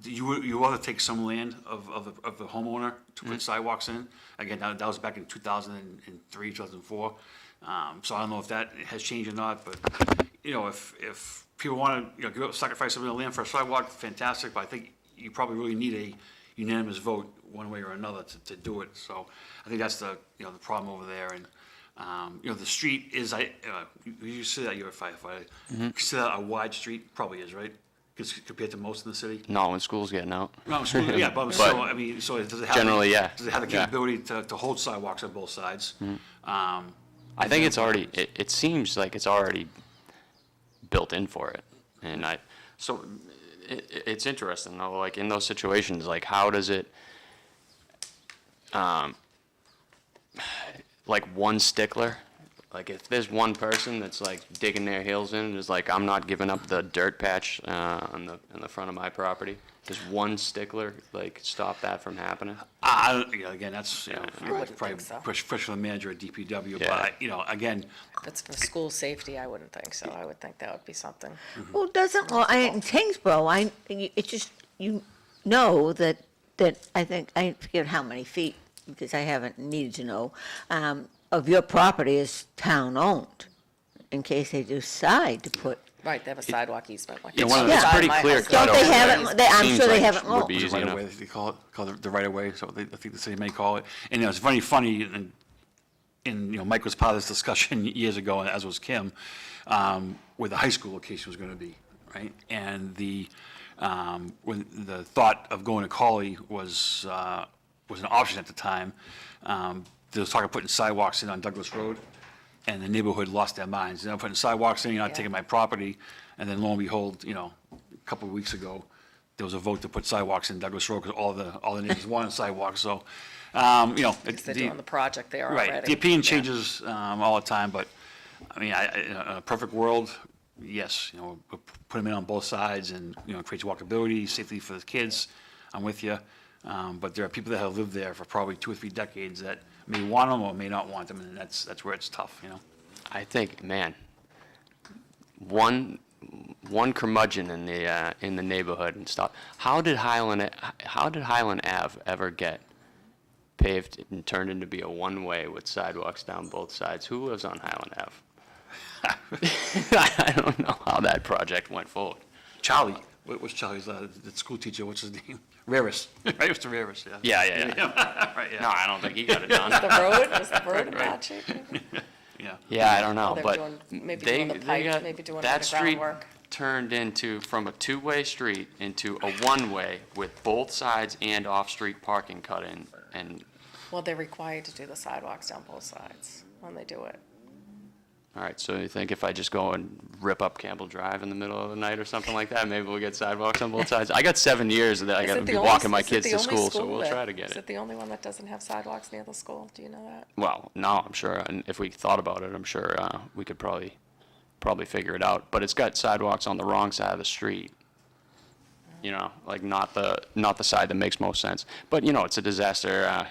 You ought to take some land of the homeowner to put sidewalks in. Again, that was back in 2003, 2004. So I don't know if that has changed or not, but, you know, if people want to, give up, sacrifice some of the land for a sidewalk, fantastic, but I think you probably really need a unanimous vote one way or another to do it. So I think that's the problem over there. And, the street is, you say that you're a firefighter, consider that a wide street, probably is, right? Compared to most in the city? No, when school's getting out. No, so, yeah, but so, I mean, so does it have? Generally, yeah. Does it have the Yeah. capability to hold sidewalks on both sides? I think it's already, it seems like it's already built in for it. And so it's interesting though, like in those situations, like how does it, like one stickler, like if there's one person that's like digging their heels in and is like, I'm not giving up the dirt patch on the front of my property, does one stickler like stop that from happening? Again, that's, wouldn't probably think so. push for the manager at DPW, Yeah. but, again, If it's for school safety, I wouldn't think so. I would think that would be something. Well, in Tingsboro, it's just, that I think, I forget how many feet, because I haven't needed to know, of your property is town-owned, in case they decide to put, Right, they have a sidewalk easement. Like It's, it's it's outside pretty my clear house. cut Don't they over have there. it- I'm Seems sure they like have it it would all. be the easy right of enough. way, they call it, the right of way, so I think that's what they may call it. And it's very funny, and Mike was part of this discussion years ago, as was Kim, where the high school location was gonna be, right? And when the thought of going to Colley was an option at the time, there was talk of putting sidewalks in on Douglas Road, and the neighborhood lost their minds. They're putting sidewalks in, you're not Yeah. taking my property, and then lo and behold, a couple of weeks ago, there was a vote to put sidewalks in Douglas Road, because all the neighbors wanted sidewalks, so, Because they're doing the project there already. right, the opinion Yeah. changes all the time, but, I mean, in a perfect world, yes, we'll put them in on both sides, and, creates walkability, safety for the kids, I'm with you. But there are people that have lived there for probably 2 or 3 decades that may want them or may not want them, and that's where it's tough, I think, man, one curmudgeon in the neighborhood and stuff. How did Highland Ave ever get paved and turned into be a one-way with sidewalks down both sides? Who lives on Highland Ave? I don't know how that project went forward. Charlie, what's Charlie's, the school teacher, what's his name? Raris, right, Mr. Raris, yeah. Yeah. Right, No, I don't think he got it done. Was the road in bad shape? Yeah. Yeah, I don't know, They were but doing- maybe they doing the pipe, got maybe doing that street underground work. turned from a two-way street into a one-way with both sides and off-street parking cut in, and Well, they're required to do the sidewalks down both sides when they do it. all right, so you think if I just go and rip up Campbell Drive in the middle of the night or something like that, maybe we'll get sidewalks on both sides? I got 7 years that I Is got it to the be only- walking my is it kids the to only school, so we'll that- try to get Is it. it the only one that doesn't have sidewalks near the school? Do you know that? Well, no, I'm sure, and if we thought about it, I'm sure we could probably figure it out. But it's got sidewalks on the wrong side of the street. Like not the side that makes most sense. But it's a disaster.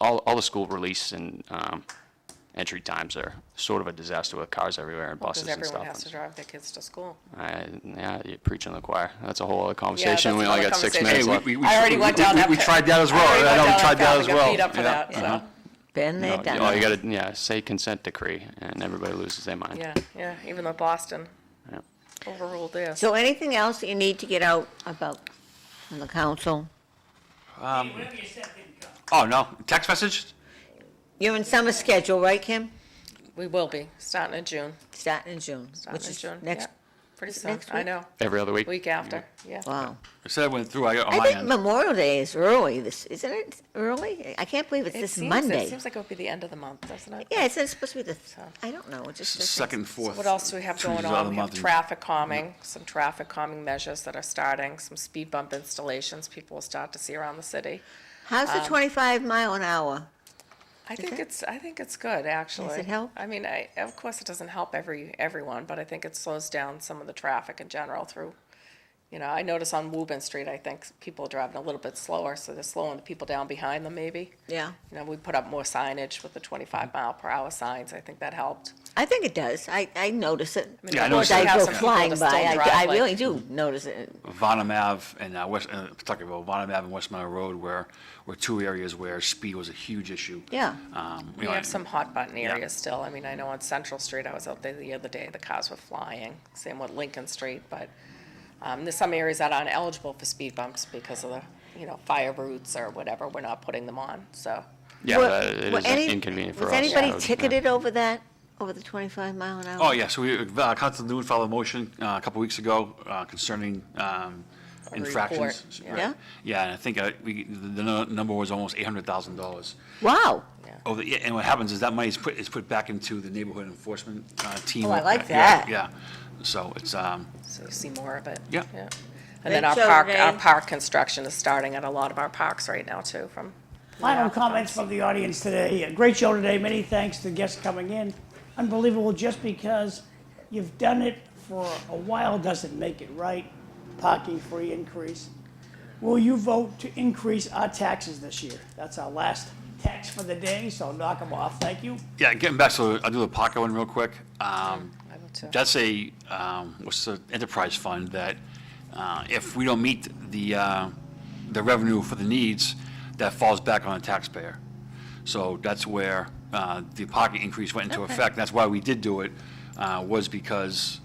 All the school release and entry times are sort of a disaster with cars everywhere and buses Because and everyone has to stuff. drive their kids to school. Yeah, you're preaching the choir. That's a whole other conversation. that's We only another got 6 conversation. minutes Hey, left. I already went down that. We tried that as well. I know we tried that as well. I got beat up for Yeah. that, so, been there, No, done all you that. gotta, say consent decree, and everybody loses their mind. yeah, even though Boston Yeah. overruled theirs. So anything else that you need to get out about from the council? Whatever you said didn't come. Oh, no, text message? You're in summer schedule, right, Kim? We will be, starting in June, Starting in June, starting which in is June. next, yeah. Pretty is it soon, next I week? know, Every other week? week after, yeah. wow. I said I went through, I got on I my think end. Memorial Day is early, isn't it early? I can't believe it's It this seems- Monday. It seems like it would be the end of the month, doesn't it? Yeah, it's supposed to be I don't know, it just. Second, So fourth. what else do we have going Tuesdays of the on? We have month. traffic calming, some traffic calming measures that are starting, some speed bump installations people will start to see around the city. How's the 25 mile an hour? I think it's good, actually. Does it help? I mean, of course, it doesn't help everyone, but I think it slows down some of the traffic in general through You know, I notice on Woburn Street, I think people are driving a little bit slower, so they're slowing the people down behind them maybe. Yeah. You know, we put up more signage with the 25-mile-per-hour signs. I think that helped. I think it does. I notice it. mean, Yeah, I Of course, notice it. I have go some people flying that by. still drive I like- really do notice it. Vonham Ave and talking about Vonham Ave and West Meadow Road were two areas where speed was a huge issue. Yeah. We have some hot button areas still. I mean, I know on Central Street, I was out there the other day, the cars were flying. Same with Lincoln Street, but there's some areas that aren't eligible for speed bumps because of the, you know, fire routes or whatever. We're not putting them on, so. Yeah, it Were is any- inconvenient for us. Was anybody Yeah. ticketed over that, over the 25 mile an hour? Oh, yeah, so Councilor Newman filed a motion a couple weeks ago concerning infractions. report, yeah. Yeah, and I think the number was almost $800,000. Wow. Yeah, and what happens is that money is put back into the neighborhood enforcement team. Oh, I like Yeah, that. Yeah, so it's, So you see more of it. Yeah. And Great then our show park, today. our park construction is starting at a lot of our parks right now too, from. Final comments from the audience today. A great show today. Many thanks to guests coming in. Unbelievable, just because you've done it for a while doesn't make it right. Parking free increase. Will you vote to increase our taxes this year? That's our last tax for the day, so knock them off. Thank you. yeah, getting back to, I'll do the pocket one real quick. I will too. That's a, what's the enterprise fund that if we don't meet the revenue for the needs, that falls back on the taxpayer. So that's where the pocket increase went into effect. That's why we did do it, was because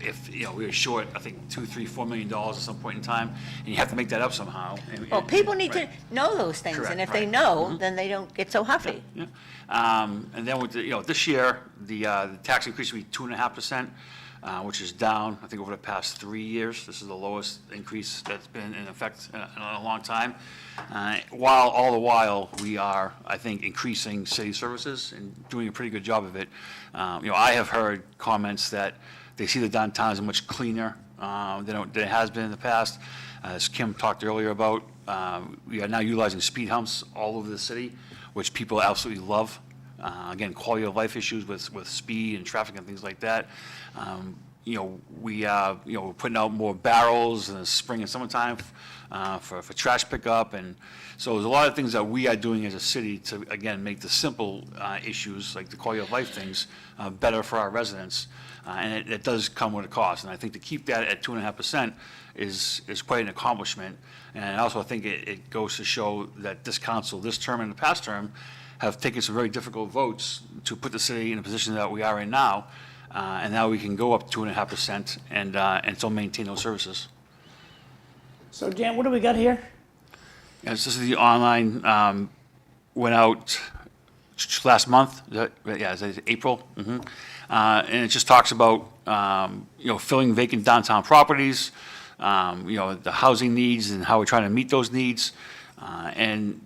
if, you know, we were short, I think, $2, $3, $4 million at some point in time, and you have to make that up somehow. Well, people need to Right. know those things, Correct, and if they right. know, then they don't get so huffy. Yeah. And then with the, you know, this year, the tax increase will be 2.5%, which is down, I think, over the past 3 years. This is the lowest increase that's been in effect in a long time. While all the while, we are, I think, increasing city services and doing a pretty good job of it. You know, I have heard comments that they see the downtown as much cleaner than it has been in the past. As Kim talked earlier about, we are now utilizing speed humps all over the city, which people absolutely love. Again, quality of life issues with speed and traffic and things like that. You know, we're putting out more barrels in the spring and summertime for trash pickup. And so there's a lot of things that we are doing as a city to, again, make the simple issues, like the quality of life things, better for our residents. And it does come with a cost. And I think to keep that at 2.5% is quite an accomplishment. And I also think it goes to show that this council, this term and the past term, have taken some very difficult votes to put the city in a position that we are in now. And now we can go up 2.5% and still maintain those services. So Dan, what do we got here? Yes, this is the online, went out last month, it's April. And it just talks about, you know, filling vacant downtown properties, you know, the housing needs and how we're trying to meet those needs. And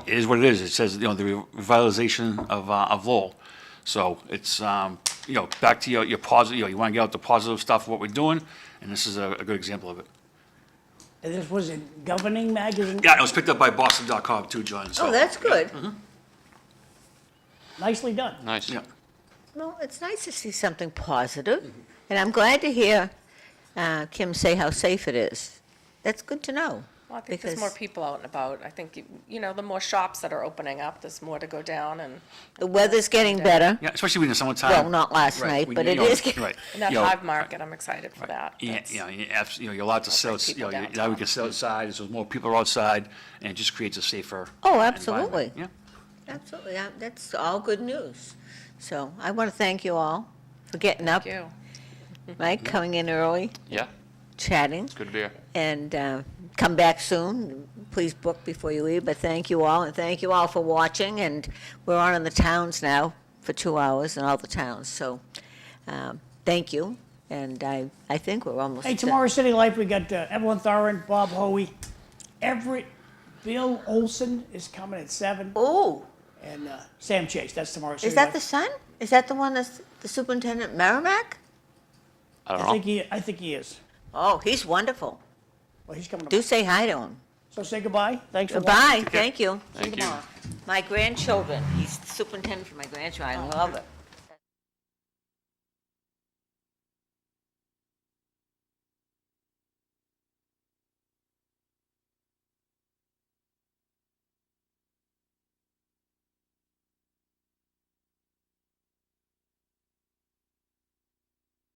it is what it is. It says, you know, the revitalization of Lowell. So it's, you know, back to your positive, you know, you want to get out the positive stuff of what we're doing, and this is a good example of it. And this was in Governing Magazine? Yeah, it was picked up by Boston.com too, John. So, Oh, that's good. Nicely done. Nice. Yeah. Well, it's nice to see something positive, and I'm glad to hear Kim say how safe it is. That's good to know. Well, I think there's more because people out and about. I think, you know, the more shops that are opening up, there's more to go down and The weather's getting better. Yeah, especially in the summertime. Well, not last Right, night, when but you it know, is getting- Right. in that You know, Hive Market, I'm excited for that. Yeah, That's- you know, you're allowed to sell, bring you people know, now downtown. we can sell outside, so more people are outside, and it just creates a safer Oh, environment. absolutely. Yeah. Absolutely, that's all good news. So I want to thank you all for getting up, Thank you. Mike, coming in early, Yeah, chatting, it's good to be here. and come back soon. Please book before you leave, but thank you all, and thank you all for watching, and we're on in the towns now for 2 hours in all the towns, so thank you, and I think we're almost. Hey, tomorrow City Life, we got Evelyn Thorin, Bob Hoey, Everett, Bill Olson is coming at 7, Oh, and Sam Chase. That's tomorrow City is that Life. the son? Is that the one that's the superintendent, Merrimack? I I don't know. think he is. Oh, he's wonderful. Well, he's coming Do up. say hi to him. So say goodbye. Thanks for watching. Goodbye, thank you. Thank you. My grandchildren, he's the superintendent for my grandchildren, I love it.